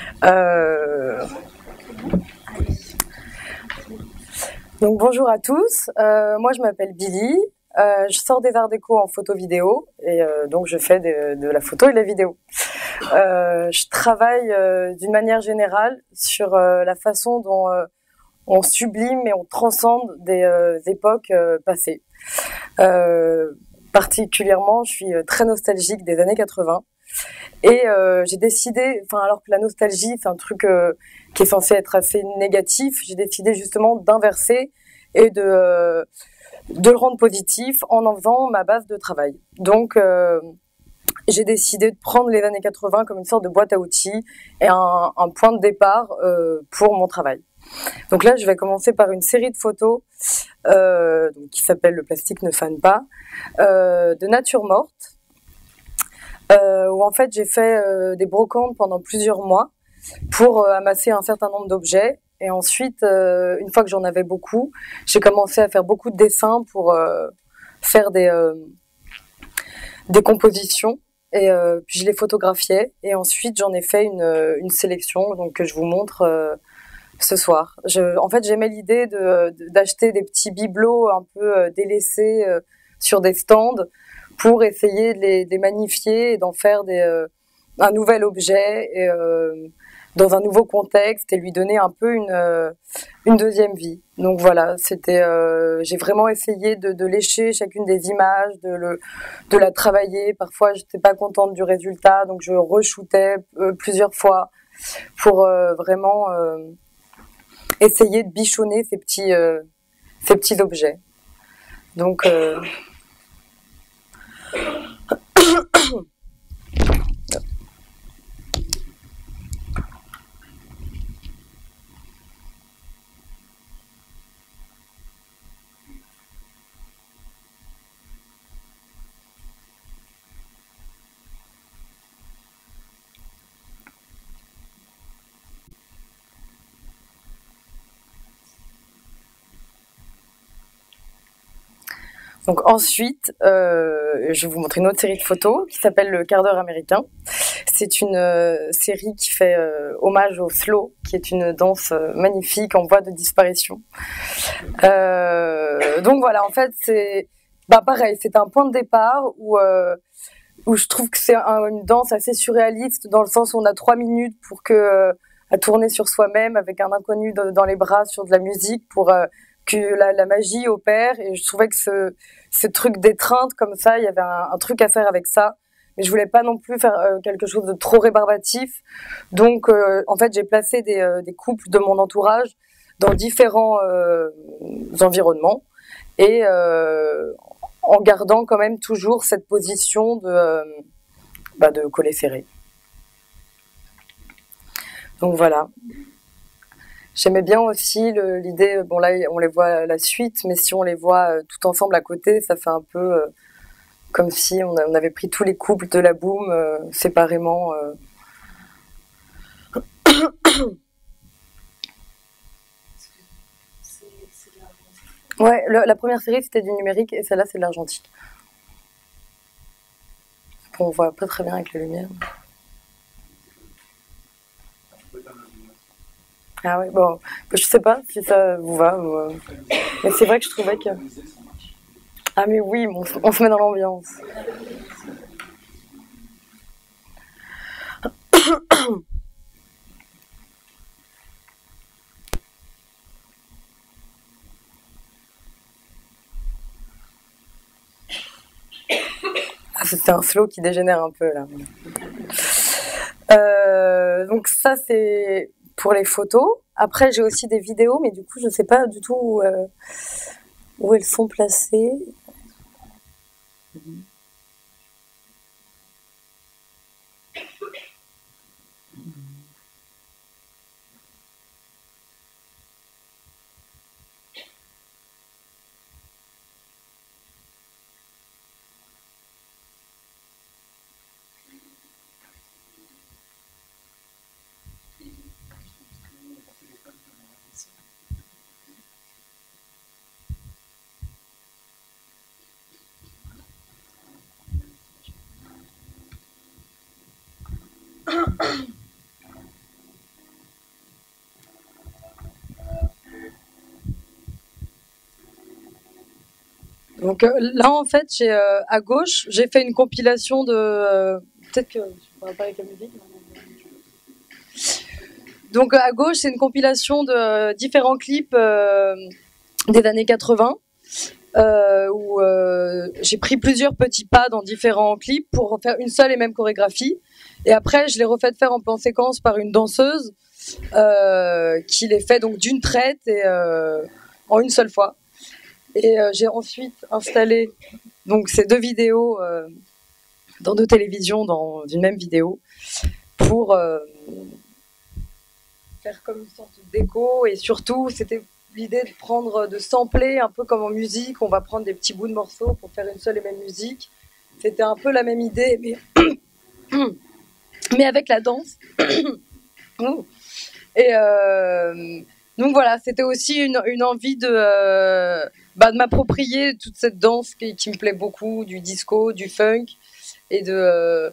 Donc bonjour à tous, moi je m'appelle Billy, je sors des arts déco en photo vidéo et donc je fais de la photo et de la vidéo. Je travaille d'une manière générale sur la façon dont on sublime et on transcende des époques passées. Particulièrement, je suis très nostalgique des années 80 et j'ai décidé, enfin alors que la nostalgie c'est un truc qui est censé être assez négatif, j'ai décidé justement d'inverser et de le rendre positif en faisant ma base de travail. Donc j'ai décidé de prendre les années 80 comme une sorte de boîte à outils et un point de départ pour mon travail. Donc là, je vais commencer par une série de photos qui s'appelle Le plastique ne fane pas, de nature morte, où en fait j'ai fait des brocantes pendant plusieurs mois pour amasser un certain nombre d'objets. Et ensuite, une fois que j'en avais beaucoup, j'ai commencé à faire beaucoup de dessins pour faire des compositions. Et puis je les photographiais. Et ensuite, j'en ai fait une sélection donc, que je vous montre ce soir. En fait, j'aimais l'idée d'acheter des petits bibelots un peu délaissés sur des stands pour essayer de les magnifier et d'en faire un nouvel objet et, dans un nouveau contexte et lui donner un peu une deuxième vie. Donc voilà, j'ai vraiment essayé de lécher chacune des images, de la travailler. Parfois, j'étais pas contente du résultat, donc je re-shootais plusieurs fois pour vraiment essayer de bichonner ces petits objets. Donc Donc ensuite, je vais vous montrer une autre série de photos qui s'appelle Le quart d'heure américain. C'est une série qui fait hommage au slow, qui est une danse magnifique en voie de disparition. Donc voilà, en fait, c'est pareil, c'est un point de départ où je trouve que c'est une danse assez surréaliste dans le sens où on a 3 minutes pour à tourner sur soi-même avec un inconnu dans les bras sur de la musique pour que la magie opère. Et je trouvais que ce truc d'étreinte comme ça, il y avait un truc à faire avec ça. Mais je voulais pas non plus faire quelque chose de trop rébarbatif. Donc, en fait, j'ai placé des couples de mon entourage dans différents environnements et en gardant quand même toujours cette position de collet serré. Donc voilà. J'aimais bien aussi l'idée, bon là on les voit à la suite, mais si on les voit tout ensemble à côté, ça fait un peu comme si on avait pris tous les couples de la boum séparément. Ouais, la première série c'était du numérique et celle-là c'est de l'argentique. Bon, on voit pas très bien avec la lumière. Ah ouais, bon, je sais pas si ça vous va, mais c'est vrai que je trouvais que... Ah mais oui, on se met dans l'ambiance. Ah, c'était un slow qui dégénère un peu là. Donc ça c'est pour les photos. Après j'ai aussi des vidéos, mais du coup je sais pas du tout où elles sont placées. Donc là, en fait, j'ai à gauche, j'ai fait une compilation de... peut-être que je parle pas avec la musique. Donc à gauche, c'est une compilation de différents clips des années 80, où j'ai pris plusieurs petits pas dans différents clips pour faire une seule et même chorégraphie. Et après, je l'ai refait faire en plan séquence par une danseuse qui les fait donc d'une traite et en une seule fois. Et j'ai ensuite installé donc ces deux vidéos dans deux télévisions dans une même vidéo pour faire comme une sorte d'écho. Et surtout, c'était l'idée de prendre, de sampler un peu comme en musique. On va prendre des petits bouts de morceaux pour faire une seule et même musique. C'était un peu la même idée, mais avec la danse. Et donc voilà, c'était aussi une envie de m'approprier toute cette danse qui me plaît beaucoup, du disco, du funk, et de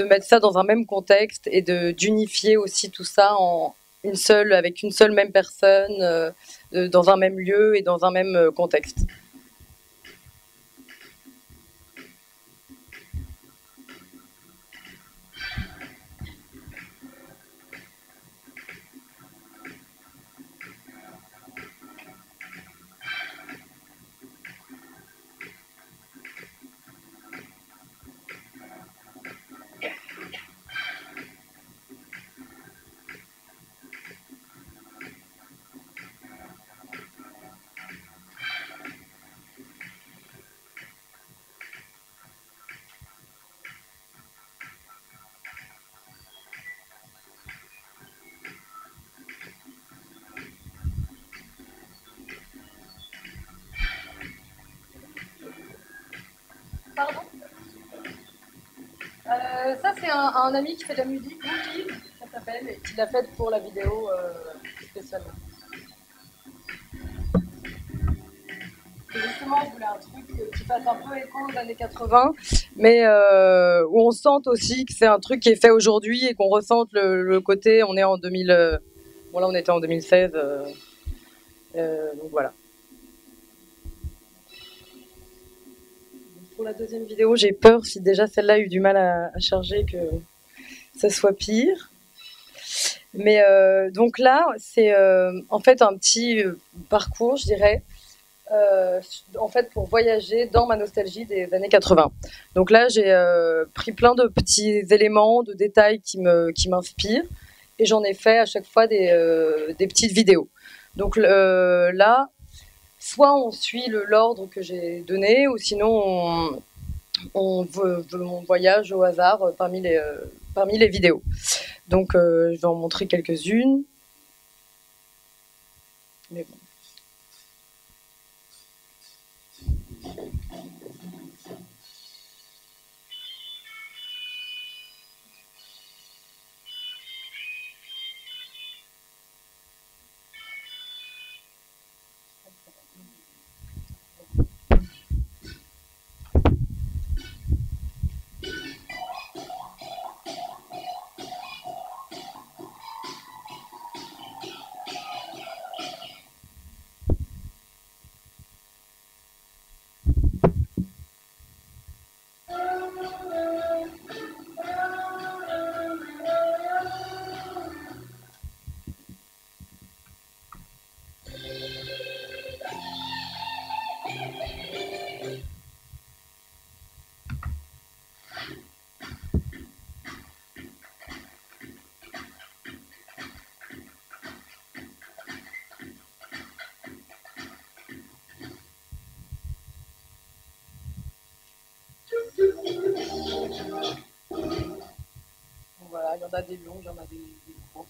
mettre ça dans un même contexte et d'unifier aussi tout ça avec une seule même personne, dans un même lieu et dans un même contexte. Pardon ça, c'est un ami qui fait de la musique, Wookie, ça s'appelle, et qui l'a faite pour la vidéo spécialement. Et justement, je voulais un truc qui fasse un peu écho aux années 80, mais où on sente aussi que c'est un truc qui est fait aujourd'hui et qu'on ressente le côté, on est en 2000... bon là, on était en 2016, donc voilà. Pour la deuxième vidéo, j'ai peur, si déjà celle-là a eu du mal à charger, que ça soit pire. Mais donc là, c'est en fait un petit parcours, je dirais, en fait pour voyager dans ma nostalgie des années 80. Donc là, j'ai pris plein de petits éléments, de détails qui m'inspirent, et j'en ai fait à chaque fois des petites vidéos. Donc là, soit on suit l'ordre que j'ai donné, ou sinon on voyage au hasard parmi les vidéos. Donc je vais en montrer quelques-unes. Mais bon. Voilà, il y en a des longs, il y en a des courts.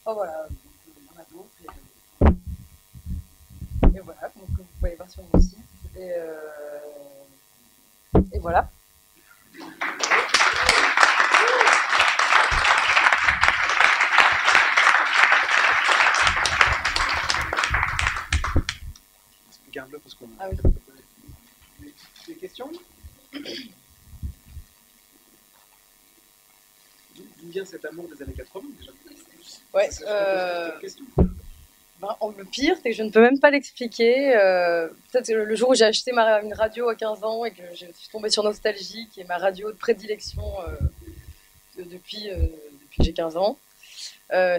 Oh voilà, on a d'autres. Et voilà, donc vous pouvez voir sur mon site. Et voilà. Garde-le parce qu'on a Ah oui. des questions. D'où vient cet amour des années 80 déjà? Ouais. Le pire, c'est que je ne peux même pas l'expliquer. Peut-être le jour où j'ai acheté une radio à 15 ans et que je suis tombée sur Nostalgie, qui est ma radio de prédilection depuis que j'ai 15 ans.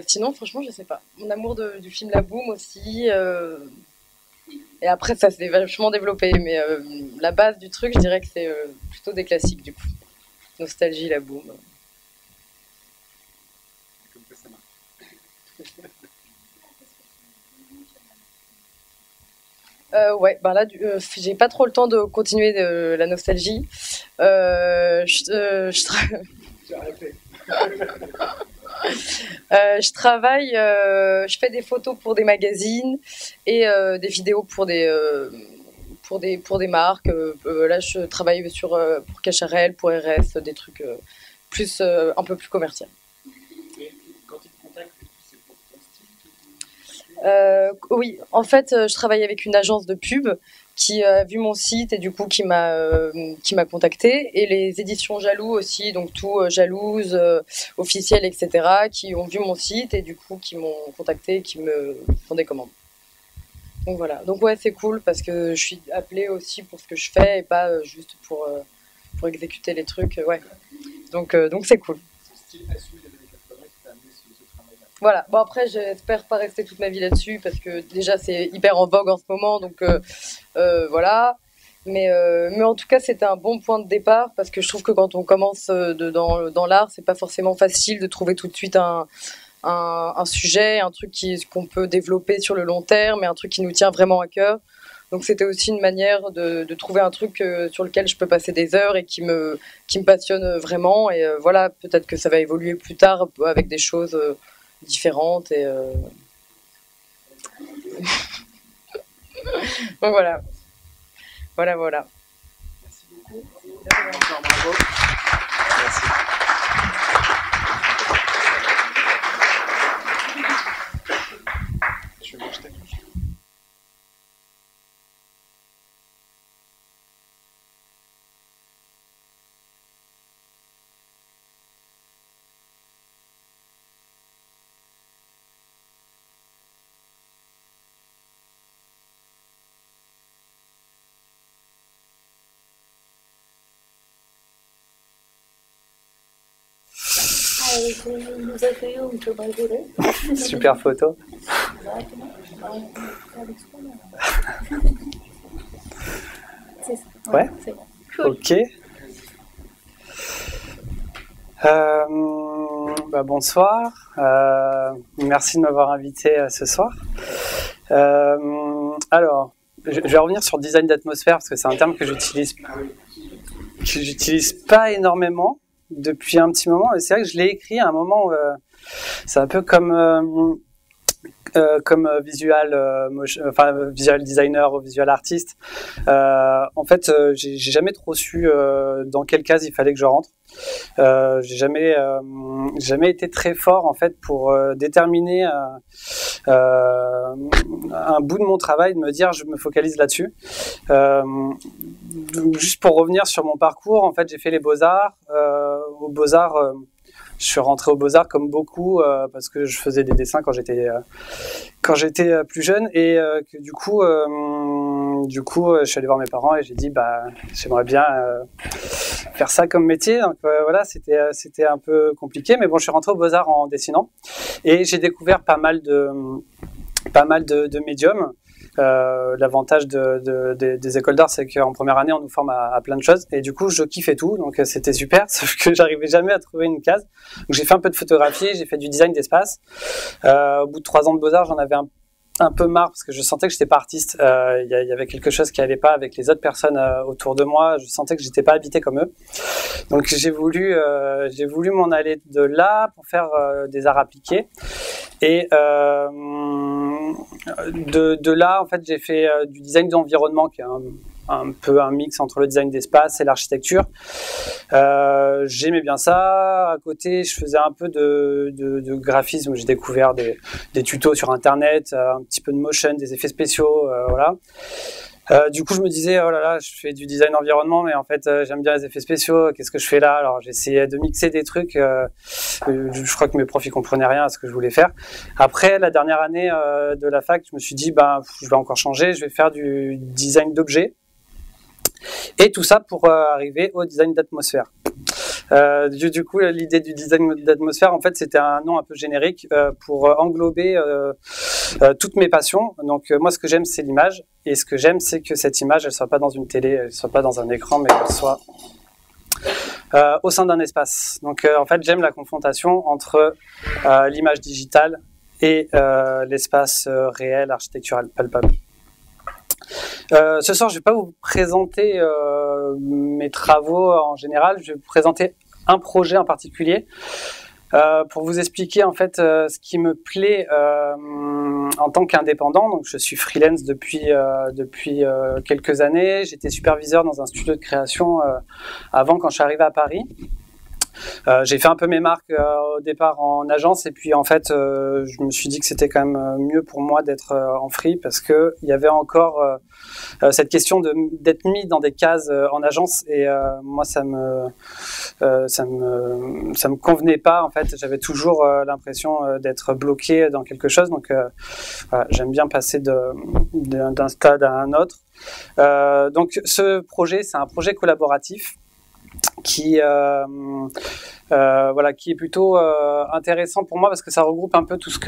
Sinon, franchement, je sais pas. Mon amour du film La Boum aussi. Et après, ça s'est vachement développé. Mais la base du truc, je dirais que c'est plutôt des classiques, du coup. Nostalgie, La Boum. Comme ça marche. Ouais, ben là, j'ai pas trop le temps de continuer de la nostalgie. Je travaille, je fais des photos pour des magazines et des vidéos pour des marques. Là, je travaille pour Cacharel, pour RS, des trucs un peu plus commerciaux. Oui, en fait, je travaille avec une agence de pub qui a vu mon site et du coup qui m'a contacté, et les éditions Jaloux aussi, donc tout Jalouse, officiel, etc., qui ont vu mon site et du coup qui m'ont contacté et qui me font des commandes. Donc voilà, donc ouais, c'est cool parce que je suis appelée aussi pour ce que je fais et pas juste pour exécuter les trucs, ouais. Donc c'est cool. Voilà, bon après j'espère pas rester toute ma vie là-dessus parce que déjà c'est hyper en vogue en ce moment, donc voilà. Mais en tout cas c'était un bon point de départ parce que je trouve que quand on commence dans l'art, c'est pas forcément facile de trouver tout de suite un sujet, un truc qu'on peut développer sur le long terme et un truc qui nous tient vraiment à cœur. Donc c'était aussi une manière de trouver un truc sur lequel je peux passer des heures et qui me passionne vraiment. Et voilà, peut-être que ça va évoluer plus tard avec des choses différentes et donc voilà. Voilà. Merci beaucoup. Encore bravo. Merci. Je vais m'acheter. Super photo. Ouais. Ok. Bonsoir. Merci de m'avoir invité ce soir. Alors, je vais revenir sur design d'atmosphère parce que c'est un terme que j'utilise pas énormément depuis un petit moment. Et c'est vrai que je l'ai écrit à un moment où c'est un peu comme visual designer ou visual artiste. En fait, j'ai jamais trop su dans quelle case il fallait que je rentre. J'ai jamais été très fort en fait pour déterminer un bout de mon travail, de me dire je me focalise là-dessus. Juste pour revenir sur mon parcours, en fait, j'ai fait les Beaux-Arts. Aux Beaux-Arts, je suis rentré aux Beaux-Arts comme beaucoup parce que je faisais des dessins quand j'étais plus jeune et que du coup, je suis allé voir mes parents et j'ai dit j'aimerais bien faire ça comme métier. Donc voilà, c'était un peu compliqué, mais bon, je suis rentré aux Beaux-Arts en dessinant et j'ai découvert pas mal de médiums. L'avantage des écoles d'art, c'est qu'en première année, on nous forme à plein de choses. Et du coup, je kiffais tout, donc c'était super, sauf que j'arrivais jamais à trouver une case. Donc j'ai fait un peu de photographie, j'ai fait du design d'espace. Au bout de 3 ans de Beaux-Arts, j'en avais un peu marre parce que je sentais que j'étais pas artiste. Il y avait quelque chose qui allait pas avec les autres personnes autour de moi. Je sentais que j'étais pas habité comme eux. Donc j'ai voulu m'en aller de là pour faire des arts appliqués. Et de là, en fait, j'ai fait du design d'environnement, qui est un peu un mix entre le design d'espace et l'architecture. J'aimais bien ça. À côté, je faisais un peu de graphisme. J'ai découvert des tutos sur Internet, un petit peu de motion, des effets spéciaux, voilà. Du coup, je me disais, oh là là, je fais du design environnement, mais en fait, j'aime bien les effets spéciaux. Qu'est-ce que je fais là? Alors, j'essayais de mixer des trucs. Je crois que mes profs, ils comprenaient rien à ce que je voulais faire. Après, la dernière année de la fac, je me suis dit, je vais encore changer. Je vais faire du design d'objets. Et tout ça pour arriver au design d'atmosphère. Du coup, l'idée du design d'atmosphère, en fait, c'était un nom un peu générique pour englober toutes mes passions. Donc, moi, ce que j'aime, c'est l'image. Et ce que j'aime, c'est que cette image, elle soit pas dans une télé, elle soit pas dans un écran, mais qu'elle soit au sein d'un espace. Donc, en fait, j'aime la confrontation entre l'image digitale et l'espace réel, architectural, palpable. Ce soir, je ne vais pas vous présenter mes travaux en général, je vais vous présenter un projet en particulier pour vous expliquer en fait ce qui me plaît en tant qu'indépendant. Donc, je suis freelance depuis quelques années. J'étais superviseur dans un studio de création avant, quand je suis arrivé à Paris. J'ai fait un peu mes marques au départ en agence, et puis en fait je me suis dit que c'était quand même mieux pour moi d'être en free, parce que il y avait encore cette question d'être mis dans des cases en agence, et moi ça me convenait pas. En fait, j'avais toujours l'impression d'être bloqué dans quelque chose, donc voilà, j'aime bien passer d'un stade à un autre. Donc ce projet, c'est un projet collaboratif qui est plutôt intéressant pour moi, parce que ça regroupe un peu tout ce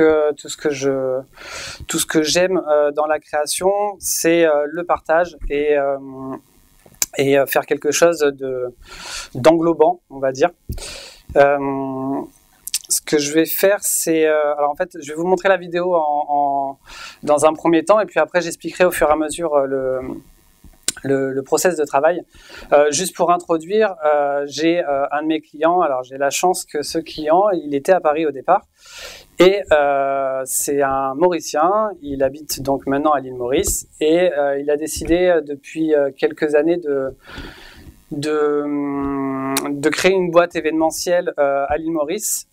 que j'aime dans la création. C'est le partage et faire quelque chose d'englobant, on va dire. Ce que je vais faire, c'est alors en fait, je vais vous montrer la vidéo dans un premier temps, et puis après j'expliquerai au fur et à mesure le process de travail. Juste pour introduire, j'ai un de mes clients. Alors, j'ai la chance que ce client, il était à Paris au départ, et c'est un Mauricien. Il habite donc maintenant à l'île Maurice, et il a décidé depuis quelques années de créer une boîte événementielle à l'île Maurice,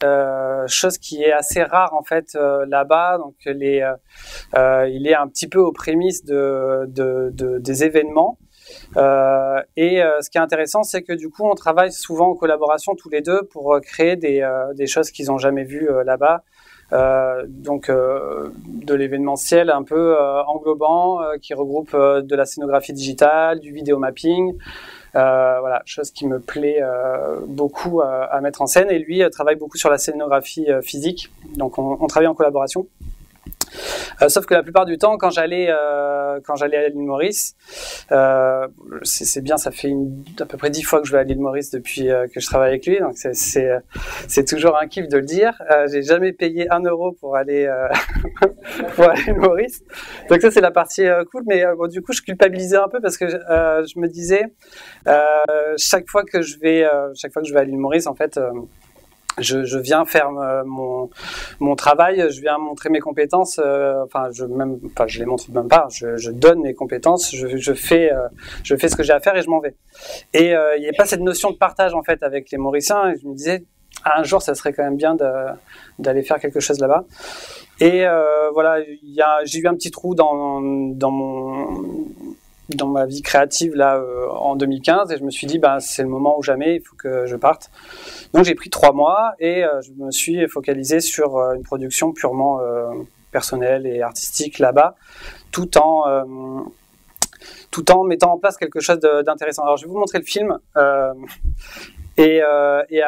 chose qui est assez rare en fait là-bas. Donc il est un petit peu aux prémices des événements. Ce qui est intéressant, c'est que du coup on travaille souvent en collaboration tous les deux pour créer des choses qu'ils n'ont jamais vues là-bas. De l'événementiel un peu englobant, qui regroupe de la scénographie digitale, du vidéo mapping. Voilà, chose qui me plaît beaucoup à mettre en scène. Et lui travaille beaucoup sur la scénographie physique, donc on travaille en collaboration. Sauf que la plupart du temps, quand j'allais à l'île Maurice, c'est bien, ça fait à peu près 10 fois que je vais à l'île Maurice depuis que je travaille avec lui, donc c'est toujours un kiff de le dire. J'ai jamais payé 1 euro pour aller pour aller à l'île Maurice, donc ça c'est la partie cool. Mais bon, du coup je culpabilisais un peu, parce que je me disais chaque fois que je vais à l'île Maurice, en fait, je viens faire mon travail, je viens montrer mes compétences. Je les montre même pas. Je donne mes compétences. Je fais ce que j'ai à faire et je m'en vais. Et il n'y a pas cette notion de partage en fait avec les Mauriciens. Et je me disais, un jour, ça serait quand même bien d'aller faire quelque chose là-bas. Et voilà, j'ai eu un petit trou dans ma vie créative là en 2015, et je me suis dit c'est le moment ou jamais, il faut que je parte. Donc j'ai pris 3 mois et je me suis focalisé sur une production purement personnelle et artistique là-bas, tout en mettant en place quelque chose d'intéressant. Alors je vais vous montrer le film et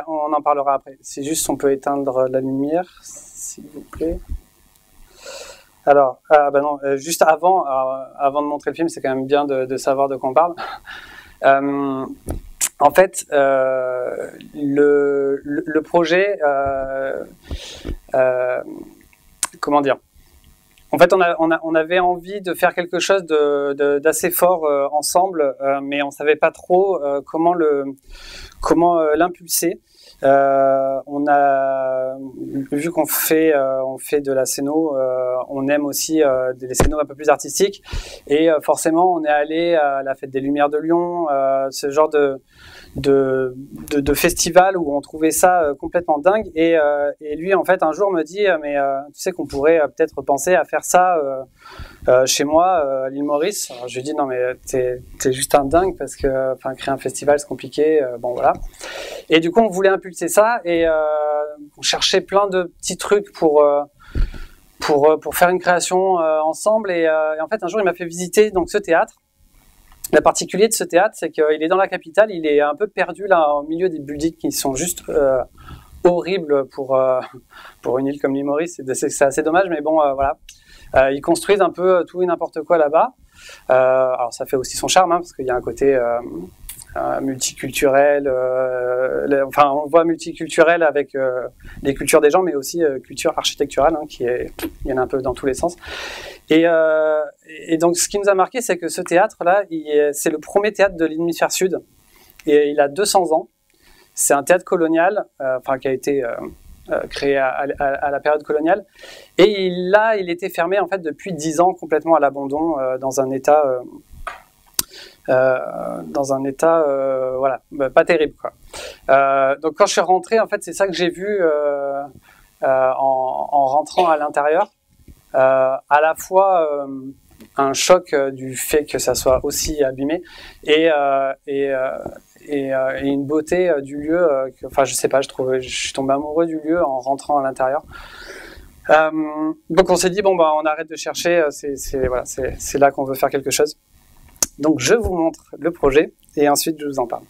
on en parlera après. C'est juste, on peut éteindre la lumière s'il vous plaît. Alors, non, juste avant de montrer le film, c'est quand même bien de savoir de quoi on parle. En fait, le projet, comment dire? En fait, on avait envie de faire quelque chose d'assez fort ensemble, mais on savait pas trop comment l'impulser. On a vu qu'on fait de la scéno, on aime aussi les scénos un peu plus artistiques, et forcément on est allé à la Fête des Lumières de Lyon, ce genre de festival où on trouvait ça complètement dingue, et lui en fait un jour me dit mais tu sais qu'on pourrait peut-être penser à faire ça chez moi à l'île Maurice. Alors, je lui dis non mais t'es juste un dingue, parce que créer un festival c'est compliqué, bon voilà. Et du coup on voulait impulser ça, et on cherchait plein de petits trucs pour faire une création ensemble, et en fait un jour il m'a fait visiter donc ce théâtre. Le particulier de ce théâtre, c'est qu'il est dans la capitale, il est un peu perdu là au milieu des buildings qui sont juste horribles pour une île comme l'île Maurice. C'est assez dommage, mais bon voilà. Ils construisent un peu tout et n'importe quoi là-bas. Alors ça fait aussi son charme, parce qu'il y a un côté multiculturel. On voit multiculturel avec les cultures des gens, mais aussi culture architecturale, il y en a un peu dans tous les sens. Et donc ce qui nous a marqué, c'est que ce théâtre-là, c'est le premier théâtre de l'hémisphère sud, et il a 200 ans. C'est un théâtre colonial, qui a été créé à la période coloniale, et il était fermé en fait depuis 10 ans, complètement à l'abandon, dans un état voilà, pas terrible quoi. Donc quand je suis rentré, en fait c'est ça que j'ai vu en rentrant à l'intérieur, à la fois un choc du fait que ça soit aussi abîmé, et une beauté du lieu, je sais pas, je suis tombé amoureux du lieu en rentrant à l'intérieur. Donc on s'est dit on arrête de chercher, c'est là qu'on veut faire quelque chose. Donc je vous montre le projet et ensuite je vous en parle.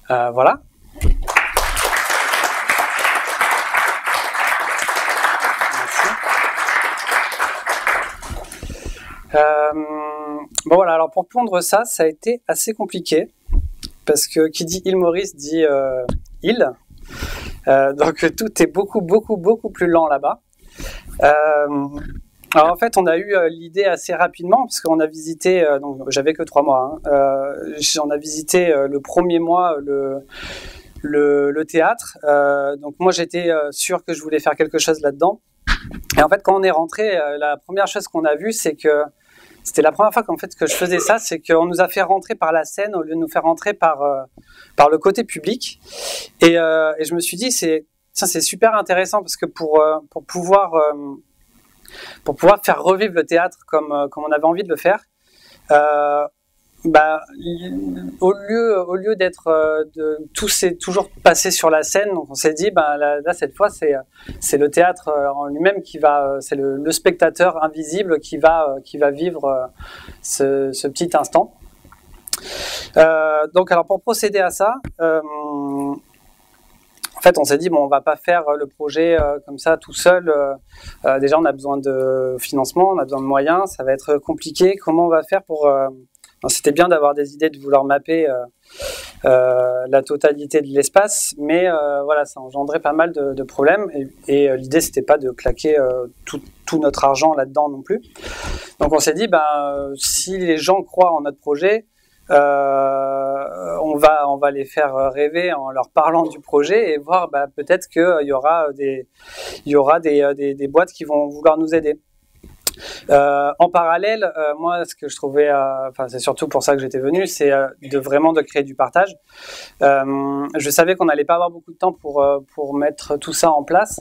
Voilà. Bon voilà, alors pour pondre ça a été assez compliqué parce que qui dit île Maurice dit île, donc tout est beaucoup plus lent là-bas. Alors en fait, on a eu l'idée assez rapidement parce qu'on a visité, donc j'avais que 3 mois. On a visité le premier mois le théâtre. Donc moi j'étais sûr que je voulais faire quelque chose là-dedans. Et en fait, quand on est rentré, la première chose qu'on a vue, c'est que c'était la première fois qu'en fait que je faisais ça, c'est qu'on nous a fait rentrer par la scène au lieu de nous faire rentrer par le côté public. Et je me suis dit, c'est super intéressant parce que pour pouvoir faire revivre le théâtre comme on avait envie de le faire, au lieu d'être tout s'est toujours passé sur la scène, donc on s'est dit là cette fois c'est le théâtre en lui-même qui va, c'est le spectateur invisible qui va vivre ce petit instant. Donc alors pour procéder à ça, en fait on s'est dit on va pas faire le projet comme ça tout seul. Déjà on a besoin de financement, on a besoin de moyens, ça va être compliqué. Comment on va faire pour c'était bien d'avoir des idées, de vouloir mapper la totalité de l'espace, mais voilà, ça engendrait pas mal de problèmes. Et l'idée, c'était pas de claquer tout notre argent là-dedans non plus. Donc on s'est dit, si les gens croient en notre projet, on va les faire rêver en leur parlant du projet et voir peut-être qu'il y aura des boîtes qui vont vouloir nous aider. En parallèle, moi, ce que je trouvais, c'est surtout pour ça que j'étais venu, c'est de créer du partage. Je savais qu'on n'allait pas avoir beaucoup de temps pour mettre tout ça en place.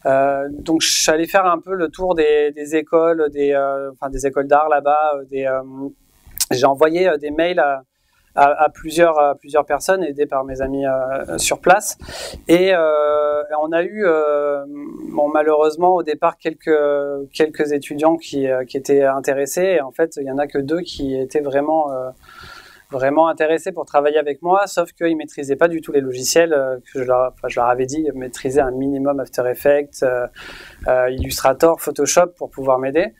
Donc, je suis allé faire un peu le tour des écoles, des écoles d'art là-bas. J'ai envoyé des mails à plusieurs personnes aidées par mes amis sur place et on a eu malheureusement au départ quelques étudiants qui étaient intéressés et en fait il y en a que 2 qui étaient vraiment intéressés pour travailler avec moi, sauf qu'ils maîtrisaient pas du tout les logiciels que je leur avais dit maîtriser un minimum After Effects, Illustrator, Photoshop pour pouvoir m'aider.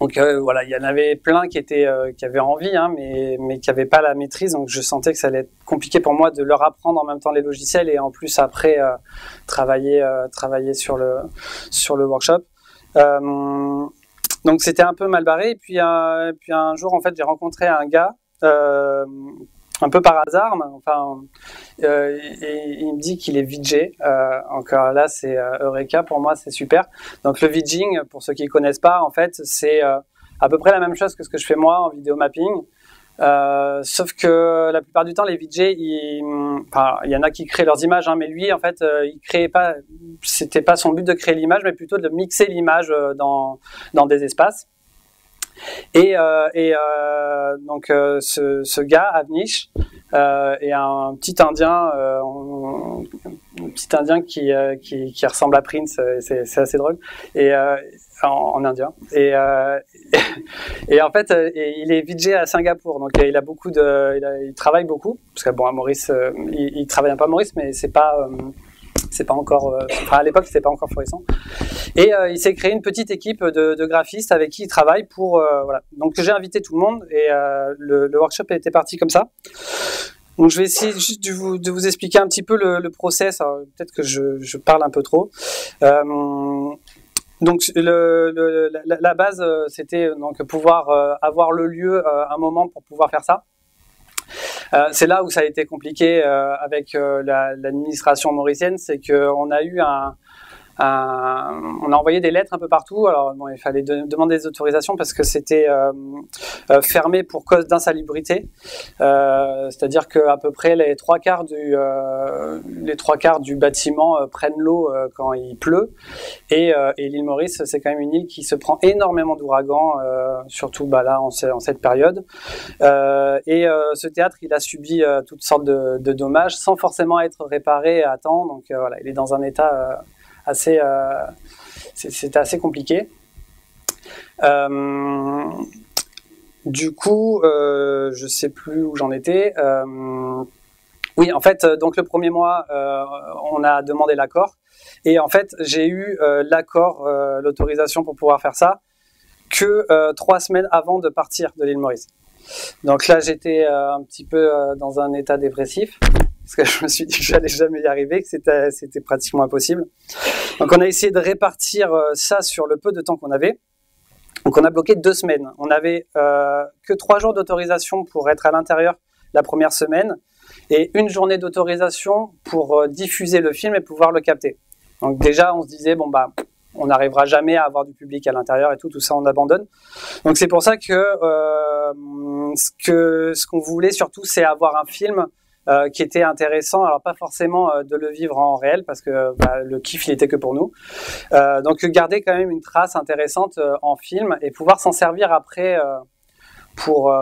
Donc voilà, il y en avait plein qui avaient envie, mais qui n'avaient pas la maîtrise. Donc je sentais que ça allait être compliqué pour moi de leur apprendre en même temps les logiciels et en plus après travailler sur le workshop. Donc c'était un peu mal barré. Et puis un jour, en fait, j'ai rencontré un gars un peu par hasard. Et il me dit qu'il est VJ. Encore là, c'est Eureka pour moi, c'est super. Donc le VJing, pour ceux qui ne connaissent pas, en fait, c'est à peu près la même chose que ce que je fais moi en vidéo mapping. Sauf que la plupart du temps, les VJ, il y en a qui créent leurs images, mais lui, en fait, il créait pas. C'était pas son but de créer l'image, mais plutôt de mixer l'image dans des espaces. Et donc ce gars, Avnish, est un petit Indien qui ressemble à Prince, c'est assez drôle, et en indien. Et en fait, il est VJ à Singapour, donc il travaille beaucoup, parce que bon, à Maurice, il travaille un peu à Maurice, mais c'est pas encore, à l'époque c'était pas encore florissant. Et il s'est créé une petite équipe de graphistes avec qui il travaille pour voilà. Donc j'ai invité tout le monde et le workshop était parti comme ça. Donc je vais essayer juste de vous expliquer un petit peu le process. Alors, peut-être que je parle un peu trop. Donc la base c'était donc pouvoir avoir le lieu un moment pour pouvoir faire ça. C'est là où ça a été compliqué avec l'administration mauricienne, c'est qu'on a eu on a envoyé des lettres un peu partout. Alors bon, il fallait demander des autorisations parce que c'était fermé pour cause d'insalubrité. C'est-à-dire qu'à peu près les 3/4 du bâtiment prennent l'eau quand il pleut. Et l'île Maurice, c'est quand même une île qui se prend énormément d'ouragans, surtout là en cette période. Et ce théâtre, il a subi toutes sortes de dommages sans forcément être réparé à temps. Donc voilà, il est dans un état c'était assez compliqué. du coup, je sais plus où j'en étais. Oui, en fait, donc le premier mois, on a demandé l'accord. Et en fait, j'ai eu l'accord, l'autorisation pour pouvoir faire ça que 3 semaines avant de partir de l'île Maurice. Donc là, j'étais un petit peu dans un état dépressif parce que je me suis dit que j'allais jamais y arriver, que c'était pratiquement impossible. Donc on a essayé de répartir ça sur le peu de temps qu'on avait. Donc on a bloqué 2 semaines. On avait que 3 jours d'autorisation pour être à l'intérieur la première semaine et 1 journée d'autorisation pour diffuser le film et pouvoir le capter. Donc déjà, on se disait, bon bah, on n'arrivera jamais à avoir du public à l'intérieur et tout ça on abandonne. Donc c'est pour ça que ce qu'on voulait surtout, c'est avoir un film qui était intéressant. Alors pas forcément de le vivre en réel parce que le kiff il était que pour nous. Donc garder quand même une trace intéressante en film et pouvoir s'en servir après pour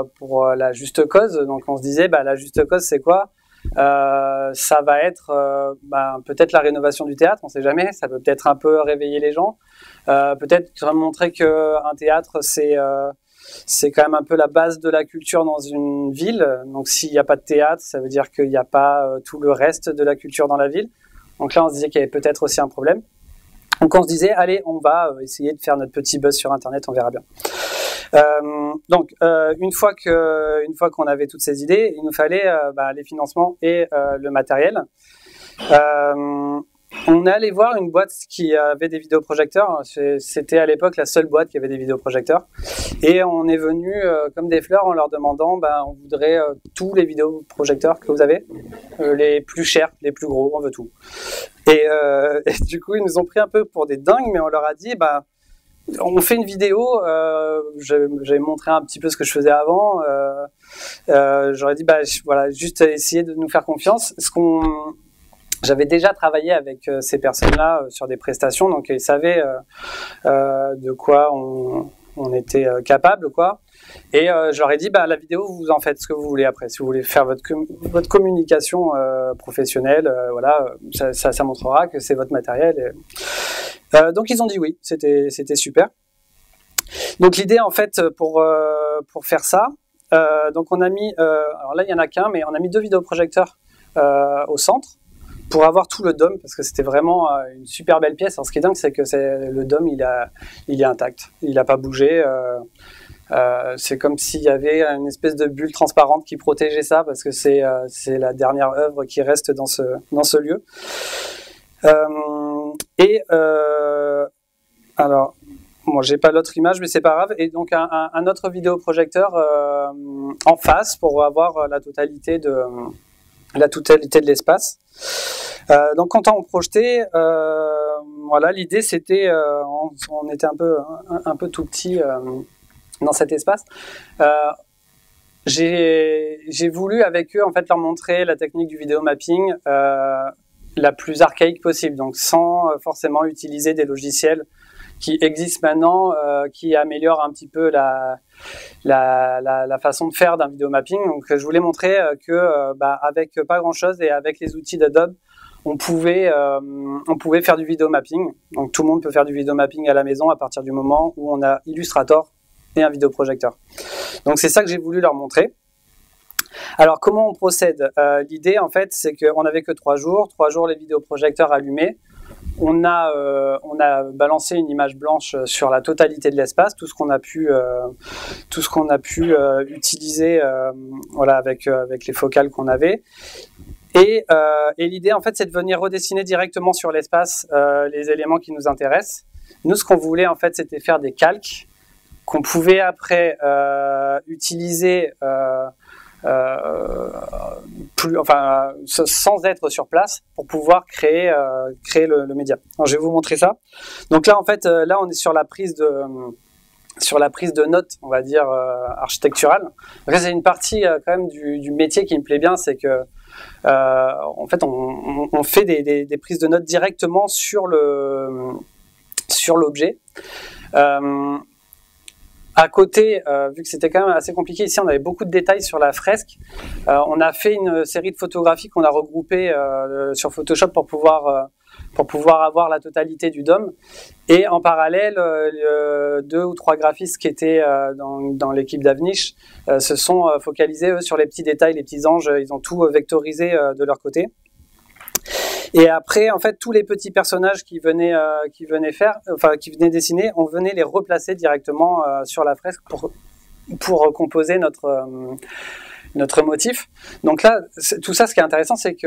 la juste cause. Donc on se disait, la juste cause c'est quoi ? Ça va être peut-être la rénovation du théâtre, on sait jamais, ça peut peut-être un peu réveiller les gens, peut-être montrer qu'un théâtre c'est quand même un peu la base de la culture dans une ville. Donc s'il n'y a pas de théâtre, ça veut dire qu'il n'y a pas tout le reste de la culture dans la ville. Donc là on se disait qu'il y avait peut-être aussi un problème. Donc on se disait, allez, on va essayer de faire notre petit buzz sur Internet, on verra bien. Donc une fois qu'on avait toutes ces idées, il nous fallait les financements et le matériel. On est allé voir une boîte qui avait des vidéoprojecteurs. C'était à l'époque la seule boîte qui avait des vidéoprojecteurs. Et on est venu comme des fleurs en leur demandant, on voudrait tous les vidéoprojecteurs que vous avez, les plus chers, les plus gros, on veut tout. Et du coup, ils nous ont pris un peu pour des dingues, mais on leur a dit, on fait une vidéo. J'avais montré un petit peu ce que je faisais avant. J'aurais dit, voilà, juste essayer de nous faire confiance. J'avais déjà travaillé avec ces personnes-là sur des prestations, donc ils savaient de quoi on était capable, quoi. Et je leur ai dit, la vidéo, vous en faites ce que vous voulez après. Si vous voulez faire votre communication professionnelle, voilà, ça montrera que c'est votre matériel. Donc ils ont dit oui, c'était super. Donc l'idée, en fait, pour faire ça, donc on a mis, alors là il y en a qu'un, mais on a mis 2 vidéoprojecteurs au centre, pour avoir tout le dôme, parce que c'était vraiment une super belle pièce. Alors, ce qui est dingue, c'est que le dôme, il est intact. Il n'a pas bougé. C'est comme s'il y avait une espèce de bulle transparente qui protégeait ça, parce que c'est la dernière œuvre qui reste dans ce lieu. Alors, bon, j'ai pas l'autre image, mais c'est pas grave. Et donc, un autre vidéoprojecteur en face pour avoir la totalité de l'espace. Donc quand on projetait, voilà, l'idée c'était, on était un peu tout petit dans cet espace. J'ai voulu avec eux en fait leur montrer la technique du vidéo mapping la plus archaïque possible, donc sans forcément utiliser des logiciels qui existent maintenant, qui améliorent un petit peu la façon de faire d'un vidéo mapping. Donc je voulais montrer que avec pas grand chose et avec les outils d'Adobe, on pouvait faire du vidéo mapping. Donc tout le monde peut faire du vidéo mapping à la maison à partir du moment où on a Illustrator et un vidéoprojecteur. Donc c'est ça que j'ai voulu leur montrer. Alors comment on procède ? L'idée en fait c'est qu'on n'avait que 3 jours les vidéoprojecteurs allumés. On a balancé une image blanche sur la totalité de l'espace, tout ce qu'on a pu utiliser, voilà, avec les focales qu'on avait. Et l'idée, en fait, c'est de venir redessiner directement sur l'espace les éléments qui nous intéressent. Nous, ce qu'on voulait, en fait, c'était faire des calques qu'on pouvait après utiliser sans être sur place pour pouvoir créer le média. Alors, je vais vous montrer ça. Donc là, en fait, on est sur la prise de notes, on va dire architecturale. Donc ça, c'est une partie quand même du métier qui me plaît bien, c'est que en fait, on fait des prises de notes directement sur l'objet. À côté, vu que c'était quand même assez compliqué, ici on avait beaucoup de détails sur la fresque. On a fait une série de photographies qu'on a regroupées sur Photoshop pour pouvoir pour pouvoir avoir la totalité du DOM. Et en parallèle, 2 ou 3 graphistes qui étaient dans l'équipe d'Avnish se sont focalisés eux, sur les petits détails, les petits anges. Ils ont tout vectorisé de leur côté. Et après, en fait, tous les petits personnages qui venaient dessiner, on venait les replacer directement sur la fresque pour composer notre motif. Donc là, tout ça, ce qui est intéressant, c'est que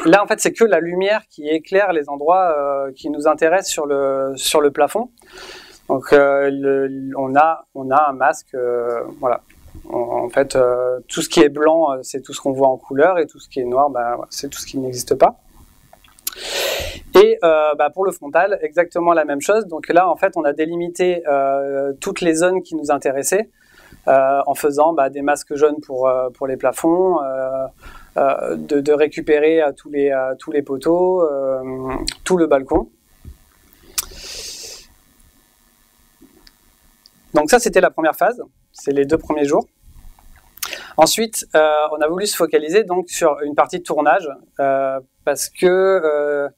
là, en fait, c'est que la lumière qui éclaire les endroits qui nous intéressent sur le plafond. Donc, on a un masque, voilà. En fait, tout ce qui est blanc, c'est tout ce qu'on voit en couleur, et tout ce qui est noir, c'est tout ce qui n'existe pas. Et pour le frontal, exactement la même chose. Donc là, en fait, on a délimité toutes les zones qui nous intéressaient en faisant des masques jaunes pour les plafonds, de récupérer tous les poteaux, tout le balcon. Donc ça, c'était la première phase. C'est les 2 premiers jours. Ensuite, on a voulu se focaliser donc sur une partie de tournage parce que,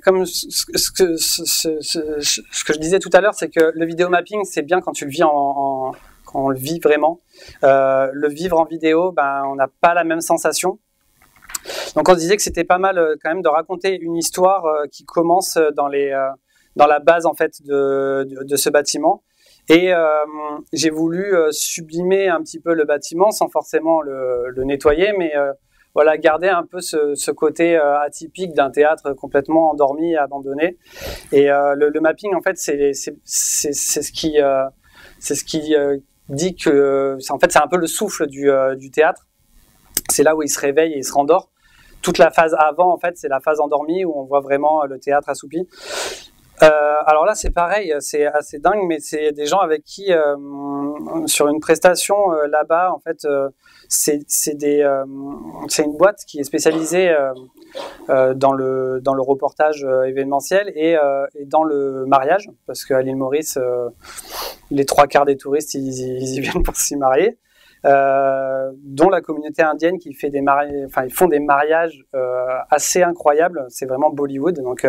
comme ce que je disais tout à l'heure, c'est que le vidéo mapping, c'est bien quand tu le vis quand on le vit vraiment. Le vivre en vidéo, on n'a pas la même sensation. Donc on se disait que c'était pas mal quand même de raconter une histoire qui commence dans la base en fait de ce bâtiment. Et j'ai voulu sublimer un petit peu le bâtiment sans forcément le nettoyer, mais voilà, garder un peu ce côté atypique d'un théâtre complètement endormi et abandonné. Et le mapping, en fait, c'est ce qui dit que, en fait, c'est un peu le souffle du théâtre. C'est là où il se réveille et il se rendort. Toute la phase avant, en fait, c'est la phase endormie où on voit vraiment le théâtre assoupi. Alors là, c'est pareil, c'est assez dingue, mais c'est des gens avec qui, sur une prestation là-bas, en fait, c'est une boîte qui est spécialisée dans le reportage événementiel et dans le mariage, parce qu'à l'île Maurice, les 3/4 des touristes, ils y viennent pour s'y marier. Dont la communauté indienne qui fait ils font des mariages assez incroyables, c'est vraiment Bollywood. Donc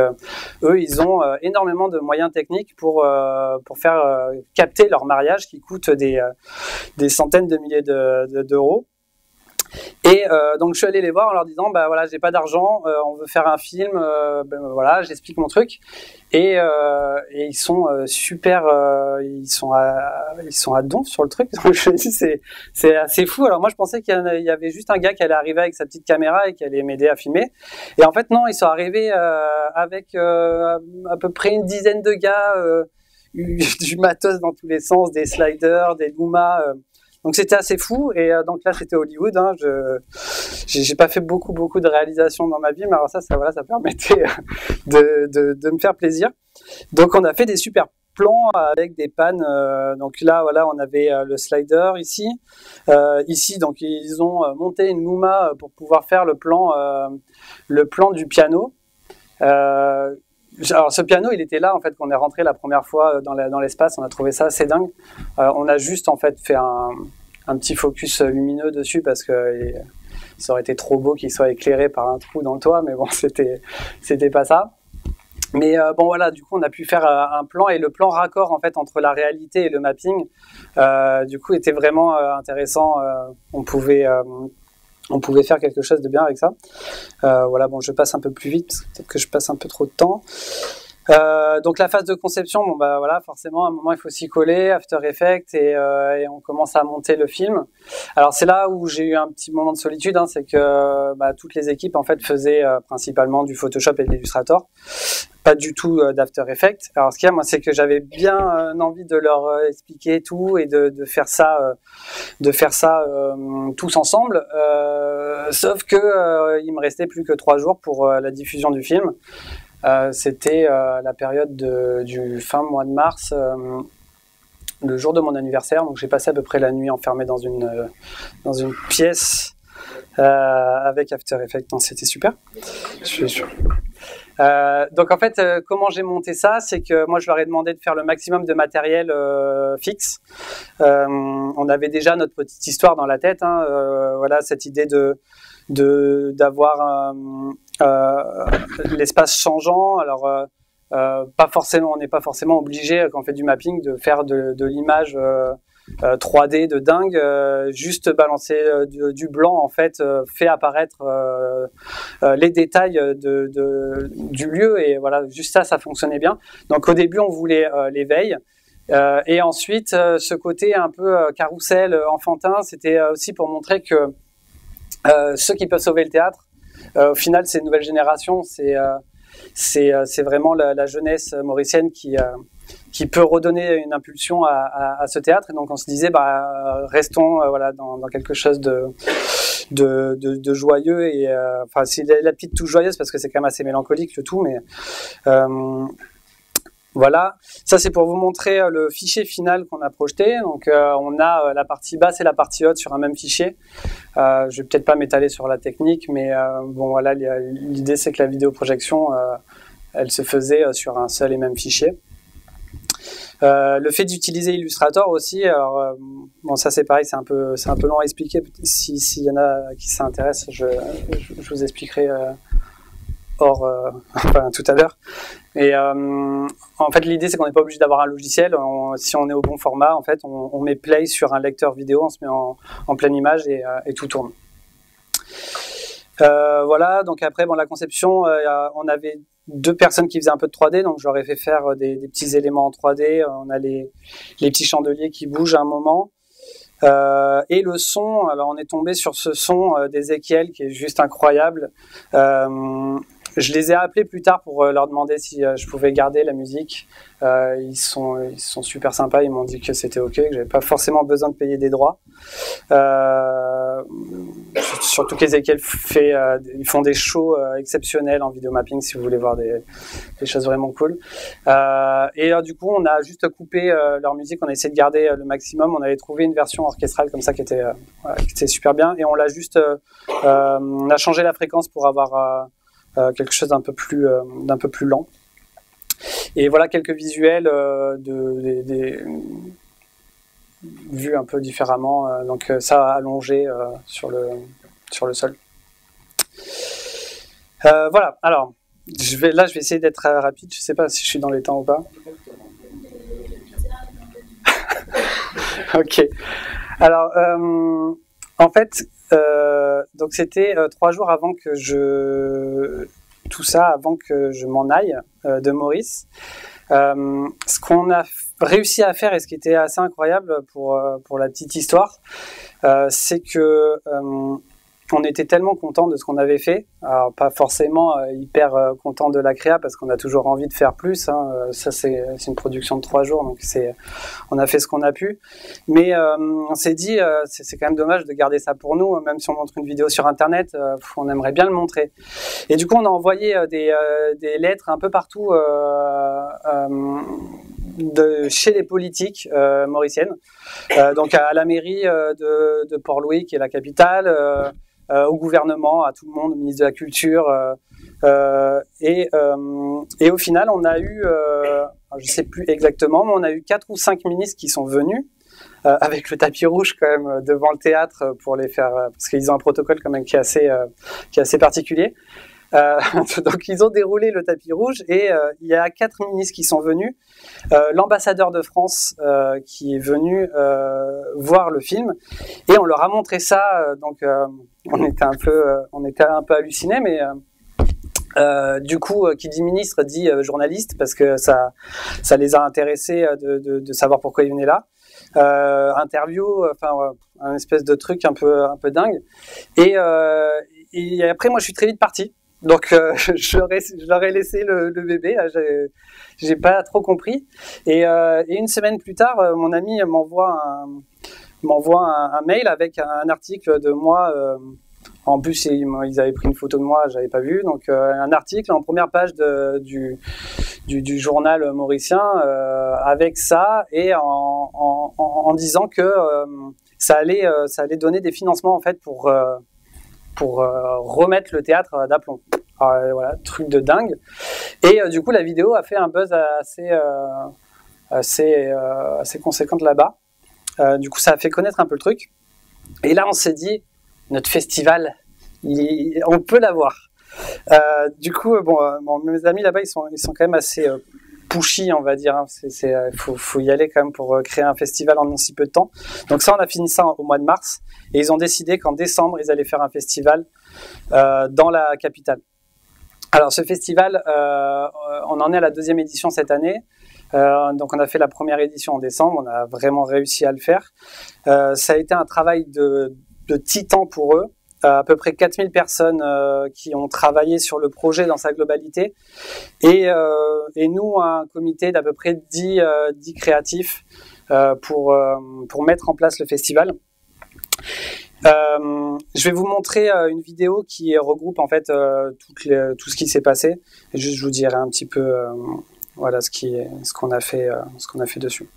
eux, ils ont énormément de moyens techniques pour faire capter leur mariage qui coûte des centaines de milliers d'euros. Et donc je suis allé les voir en leur disant voilà, j'ai pas d'argent, on veut faire un film, voilà, j'explique mon truc. Et ils sont super, ils sont à donf sur le truc. Donc je me dis c'est assez fou. Alors moi je pensais qu'il y avait juste un gars qui allait arriver avec sa petite caméra et qui allait m'aider à filmer. Et en fait non, ils sont arrivés avec à peu près une dizaine de gars, du matos dans tous les sens, des sliders, des Luma. Donc c'était assez fou. Et donc là c'était Hollywood. Hein. J'ai pas fait beaucoup de réalisations dans ma vie, mais alors ça permettait de me faire plaisir. Donc on a fait des super plans avec des pannes. Donc là voilà, on avait le slider ici. Ici donc ils ont monté une Luma pour pouvoir faire le plan du piano. Alors ce piano, il était là en fait quand on est rentré la première fois dans l'espace. On a trouvé ça assez dingue. On a juste en fait fait un petit focus lumineux dessus parce que ça aurait été trop beau qu'il soit éclairé par un trou dans le toit, mais bon, c'était pas ça. Mais bon voilà, du coup on a pu faire un plan, et le plan raccord en fait entre la réalité et le mapping, du coup était vraiment intéressant. On pouvait faire quelque chose de bien avec ça. Voilà, bon, je passe un peu plus vite, peut-être que je passe un peu trop de temps. Donc la phase de conception, bon bah voilà, forcément à un moment il faut s'y coller, After Effects, et on commence à monter le film. Alors c'est là où j'ai eu un petit moment de solitude, hein, c'est que toutes les équipes en fait faisaient principalement du Photoshop et de l'Illustrator, pas du tout d'After Effects. Alors ce qu'il y a, moi, c'est que j'avais bien envie de leur expliquer tout et de faire ça tous ensemble. Sauf que il me restait plus que 3 jours pour la diffusion du film. C'était la période du fin mois de mars, le jour de mon anniversaire. Donc j'ai passé à peu près la nuit enfermé dans une pièce avec After Effects. Non, c'était super. Je suis sûr. Donc en fait, comment j'ai monté ça, c'est que moi je leur ai demandé de faire le maximum de matériel fixe. On avait déjà notre petite histoire dans la tête, hein, voilà, cette idée d'avoir l'espace changeant. Alors, pas forcément, on n'est pas forcément obligé quand on fait du mapping de faire de l'image 3D de dingue, juste balancer du blanc en fait fait apparaître les détails du lieu et voilà, juste ça fonctionnait bien. Donc au début on voulait l'éveil et ensuite ce côté un peu carrousel enfantin, c'était aussi pour montrer que ceux qui peuvent sauver le théâtre, au final c'est une nouvelle génération, c'est vraiment la jeunesse mauricienne qui peut redonner une impulsion à ce théâtre. Et donc on se disait, restons voilà, dans quelque chose de joyeux. Et enfin, c'est la petite touche joyeuse parce que c'est quand même assez mélancolique le tout. Mais voilà, ça c'est pour vous montrer le fichier final qu'on a projeté. Donc on a la partie basse et la partie haute sur un même fichier. Je vais peut-être pas m'étaler sur la technique, mais bon voilà, l'idée c'est que la vidéoprojection elle se faisait sur un seul et même fichier. Le fait d'utiliser Illustrator aussi, alors bon ça c'est pareil, c'est un peu long à expliquer. S'il y en a qui s'intéressent, je vous expliquerai enfin, tout à l'heure. Et en fait l'idée c'est qu'on n'est pas obligé d'avoir un logiciel. Si on est au bon format, en fait on met play sur un lecteur vidéo, on se met en pleine image et tout tourne. Voilà, donc après bon, la conception, on avait 2 personnes qui faisaient un peu de 3D, donc je leur ai fait faire des petits éléments en 3D. On a les petits chandeliers qui bougent à un moment. Et le son, alors on est tombé sur ce son d'Ezekiel qui est juste incroyable. Je les ai appelés plus tard pour leur demander si je pouvais garder la musique. Ils sont super sympas, ils m'ont dit que c'était ok, que j'avais pas forcément besoin de payer des droits. Surtout qu'Ezekiel ils font des shows exceptionnels en vidéomapping si vous voulez voir des choses vraiment cool. Et du coup, on a juste coupé leur musique, on a essayé de garder le maximum. On avait trouvé une version orchestrale comme ça qui était super bien, et on l'a juste, on a changé la fréquence pour avoir quelque chose d'un peu plus lent. Et voilà quelques visuels vus un peu différemment, donc ça allongé sur le sol. Voilà, alors je vais essayer d'être rapide, je sais pas si je suis dans les temps ou pas. Ok, alors en fait donc c'était 3 jours avant que avant que je m'en aille de Maurice. Ce qu'on a réussi à faire et ce qui était assez incroyable pour la petite histoire, c'est que on était tellement content de ce qu'on avait fait. Alors pas forcément hyper content de la créa parce qu'on a toujours envie de faire plus. Hein. Ça c'est une production de 3 jours, donc on a fait ce qu'on a pu. Mais on s'est dit c'est quand même dommage de garder ça pour nous. Même si on montre une vidéo sur internet, on aimerait bien le montrer. Et du coup on a envoyé des lettres un peu partout chez les politiques mauriciennes. Donc à la mairie de Port-Louis qui est la capitale. Au gouvernement, à tout le monde, au ministre de la Culture. Et au final, on a eu, je ne sais plus exactement, mais on a eu 4 ou 5 ministres qui sont venus avec le tapis rouge quand même devant le théâtre pour les faire, parce qu'ils ont un protocole quand même qui est assez particulier. Donc ils ont déroulé le tapis rouge et il y a 4 ministres qui sont venus. L'ambassadeur de France qui est venu voir le film et on leur a montré ça. Donc on était un peu hallucinés, mais du coup, qui dit ministre dit journaliste parce que ça les a intéressés de savoir pourquoi ils venaient là. Interview, enfin un espèce de truc un peu dingue. Et après, moi, je suis très vite parti. Donc je leur ai laissé le bébé, j'ai pas trop compris. Et une semaine plus tard, mon ami m'envoie un mail avec un article de moi. En plus, ils avaient pris une photo de moi, j'avais pas vu. Donc un article en première page du journal mauricien avec ça et en disant que ça allait donner des financements en fait pour remettre le théâtre d'aplomb. Alors, voilà, truc de dingue. Et du coup, la vidéo a fait un buzz assez conséquent là-bas. Du coup, ça a fait connaître un peu le truc. Et là, on s'est dit, notre festival, on peut l'avoir. Du coup, mes amis là-bas, ils sont quand même assez pushy, on va dire. Hein. Faut y aller quand même pour créer un festival en si peu de temps. Donc ça, on a fini ça au mois de mars, et ils ont décidé qu'en décembre, ils allaient faire un festival dans la capitale. Alors ce festival, on en est à la 2e édition cette année. Donc on a fait la première édition en décembre, on a vraiment réussi à le faire. Ça a été un travail de titan pour eux. À peu près 4000 personnes qui ont travaillé sur le projet dans sa globalité, et nous un comité d'à peu près 10 créatifs pour mettre en place le festival. Je vais vous montrer une vidéo qui regroupe en fait tout ce qui s'est passé, et juste je vous dirai un petit peu voilà ce qu'on a fait dessus.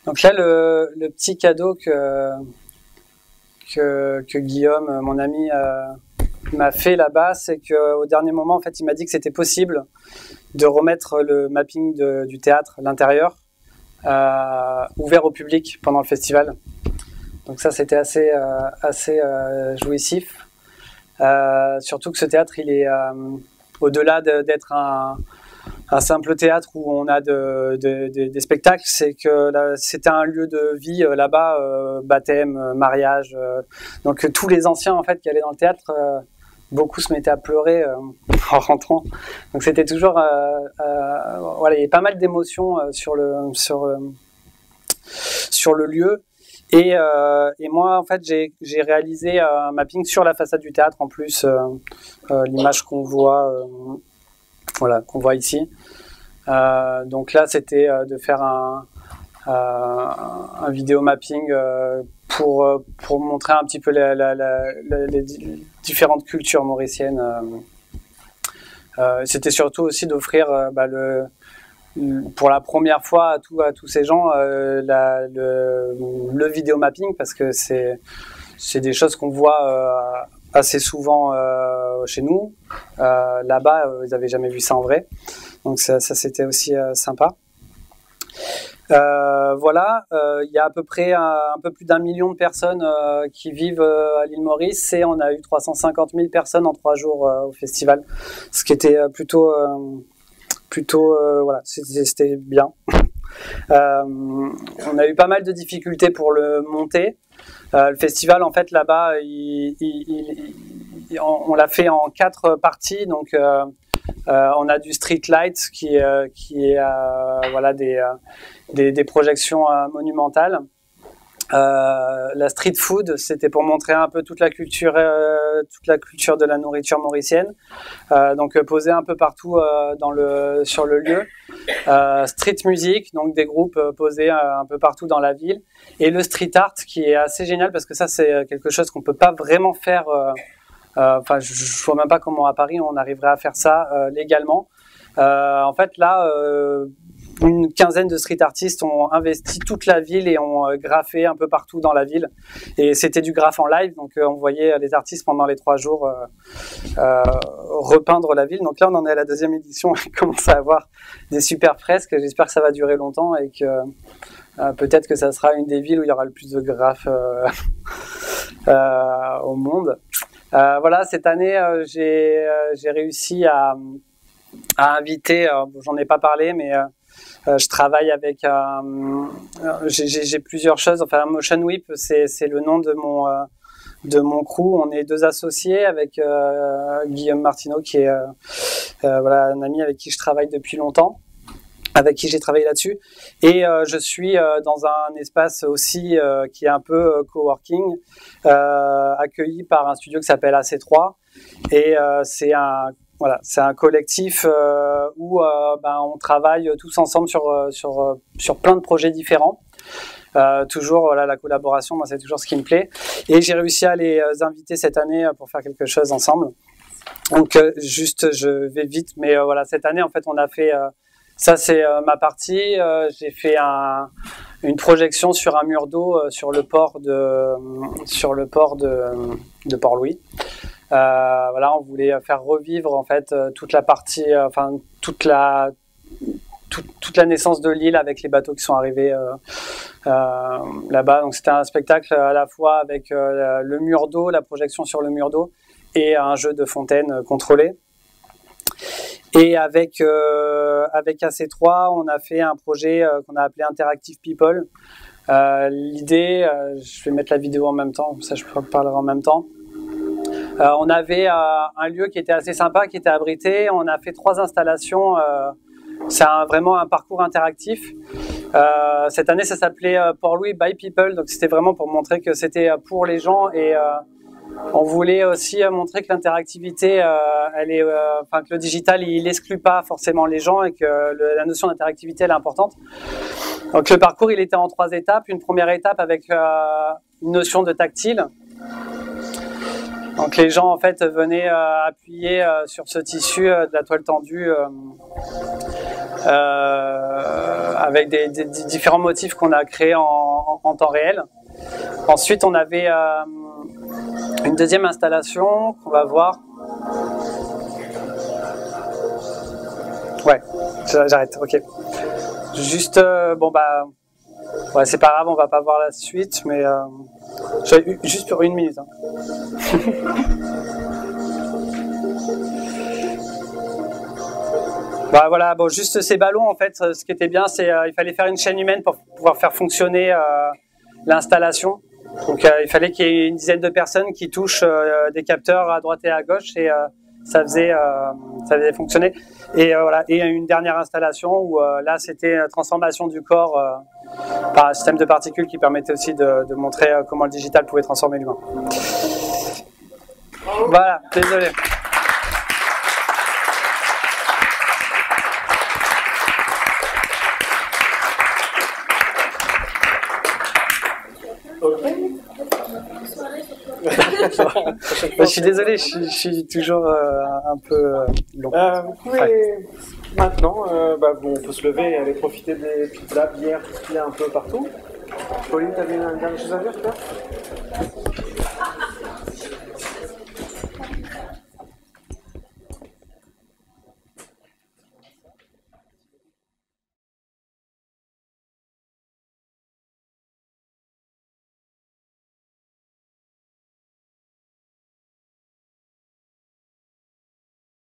Donc là, le petit cadeau que Guillaume, mon ami, m'a fait là-bas, c'est qu'au dernier moment, en fait, il m'a dit que c'était possible de remettre le mapping du théâtre, l'intérieur, ouvert au public pendant le festival. Donc ça, c'était assez jouissif. Surtout que ce théâtre, il est au-delà d'être un simple théâtre où on a des spectacles, c'est que c'était un lieu de vie là-bas, baptême, mariage. Donc tous les anciens en fait qui allaient dans le théâtre, beaucoup se mettaient à pleurer en rentrant. Donc c'était toujours, voilà, il y a pas mal d'émotions sur le lieu. Et moi, en fait, j'ai réalisé un mapping sur la façade du théâtre en plus, l'image qu'on voit. Voilà, qu'on voit ici. Donc là, c'était de faire un vidéo mapping pour montrer un petit peu les différentes cultures mauriciennes. C'était surtout aussi d'offrir pour la première fois à tous ces gens le vidéo mapping, parce que c'est des choses qu'on voit assez souvent chez nous. Là-bas, ils n'avaient jamais vu ça en vrai. Donc ça c'était aussi sympa. Voilà, il y a à peu près un peu plus d'1 million de personnes qui vivent à l'île Maurice et on a eu 350 000 personnes en 3 jours au festival, ce qui était plutôt voilà, c'était bien. On a eu pas mal de difficultés pour le monter. Le festival, en fait, là-bas, on l'a fait en 4 parties. Donc, on a du street light qui est voilà, des projections monumentales. La street food, c'était pour montrer un peu toute la culture de la nourriture mauricienne. Donc posé un peu partout sur le lieu. Street music, donc des groupes posés un peu partout dans la ville. Et le street art qui est assez génial parce que ça c'est quelque chose qu'on peut pas vraiment faire. Enfin, je vois même pas comment à Paris on arriverait à faire ça légalement. En fait là. Une quinzaine de street artistes ont investi toute la ville et ont graffé un peu partout dans la ville. Et c'était du graphe en live, donc on voyait les artistes pendant les 3 jours repeindre la ville. Donc là, on en est à la 2e édition. On commence à avoir des super fresques. J'espère que ça va durer longtemps et que peut-être que ça sera une des villes où il y aura le plus de graphes au monde. Voilà, cette année, j'ai réussi à inviter, j'en ai pas parlé, mais je travaille avec, j'ai plusieurs choses. Enfin, Motion Whip, c'est le nom de mon crew. On est 2 associés avec Guillaume Martineau, qui est voilà, un ami avec qui je travaille depuis longtemps, avec qui j'ai travaillé là-dessus. Et je suis dans un espace aussi qui est un peu coworking, accueilli par un studio qui s'appelle AC3. Et c'est un collectif où on travaille tous ensemble sur plein de projets différents. Toujours voilà, la collaboration, moi c'est toujours ce qui me plaît. Et j'ai réussi à les inviter cette année pour faire quelque chose ensemble. Donc juste, je vais vite, mais voilà, cette année en fait on a fait, ça c'est ma partie. J'ai fait une projection sur un mur d'eau sur le port de Port-Louis. Voilà, on voulait faire revivre en fait toute la partie, enfin toute la naissance de l'île avec les bateaux qui sont arrivés là-bas. Donc c'était un spectacle à la fois avec le mur d'eau, la projection sur le mur d'eau et un jeu de fontaine contrôlé. Et avec AC3, on a fait un projet qu'on a appelé Interactive People. L'idée, je vais mettre la vidéo en même temps, comme ça je parlerai en même temps. On avait un lieu qui était assez sympa, qui était abrité. On a fait 3 installations. C'est vraiment un parcours interactif. Cette année, ça s'appelait Port-Louis by People. Donc, c'était vraiment pour montrer que c'était pour les gens. Et on voulait aussi montrer que l'interactivité, que le digital, il n'exclut pas forcément les gens et que la notion d'interactivité, elle est importante. Donc, le parcours, il était en 3 étapes. Une première étape avec une notion de tactile. Donc les gens en fait venaient appuyer sur ce tissu de la toile tendue avec des différents motifs qu'on a créés en temps réel. Ensuite on avait une deuxième installation qu'on va voir. Ouais, j'arrête, ok. Juste, ouais, c'est pas grave, on va pas voir la suite, mais juste pour 1 minute. Hein. Voilà, bon, juste ces ballons, en fait, ce qui était bien, c'est il fallait faire une chaîne humaine pour pouvoir faire fonctionner l'installation. Donc il fallait qu'il y ait une dizaine de personnes qui touchent des capteurs à droite et à gauche et ça faisait fonctionner. Et voilà, et une dernière installation où là c'était la transformation du corps par un système de particules qui permettait aussi de montrer comment le digital pouvait transformer l'humain. Voilà, désolé. Je suis désolé, je suis toujours un peu long. Vous pouvez maintenant, on peut se lever et aller profiter des pizzas, bières, tout ce qu'il y a un peu partout. Pauline, tu avais une dernière chose à dire, toi ?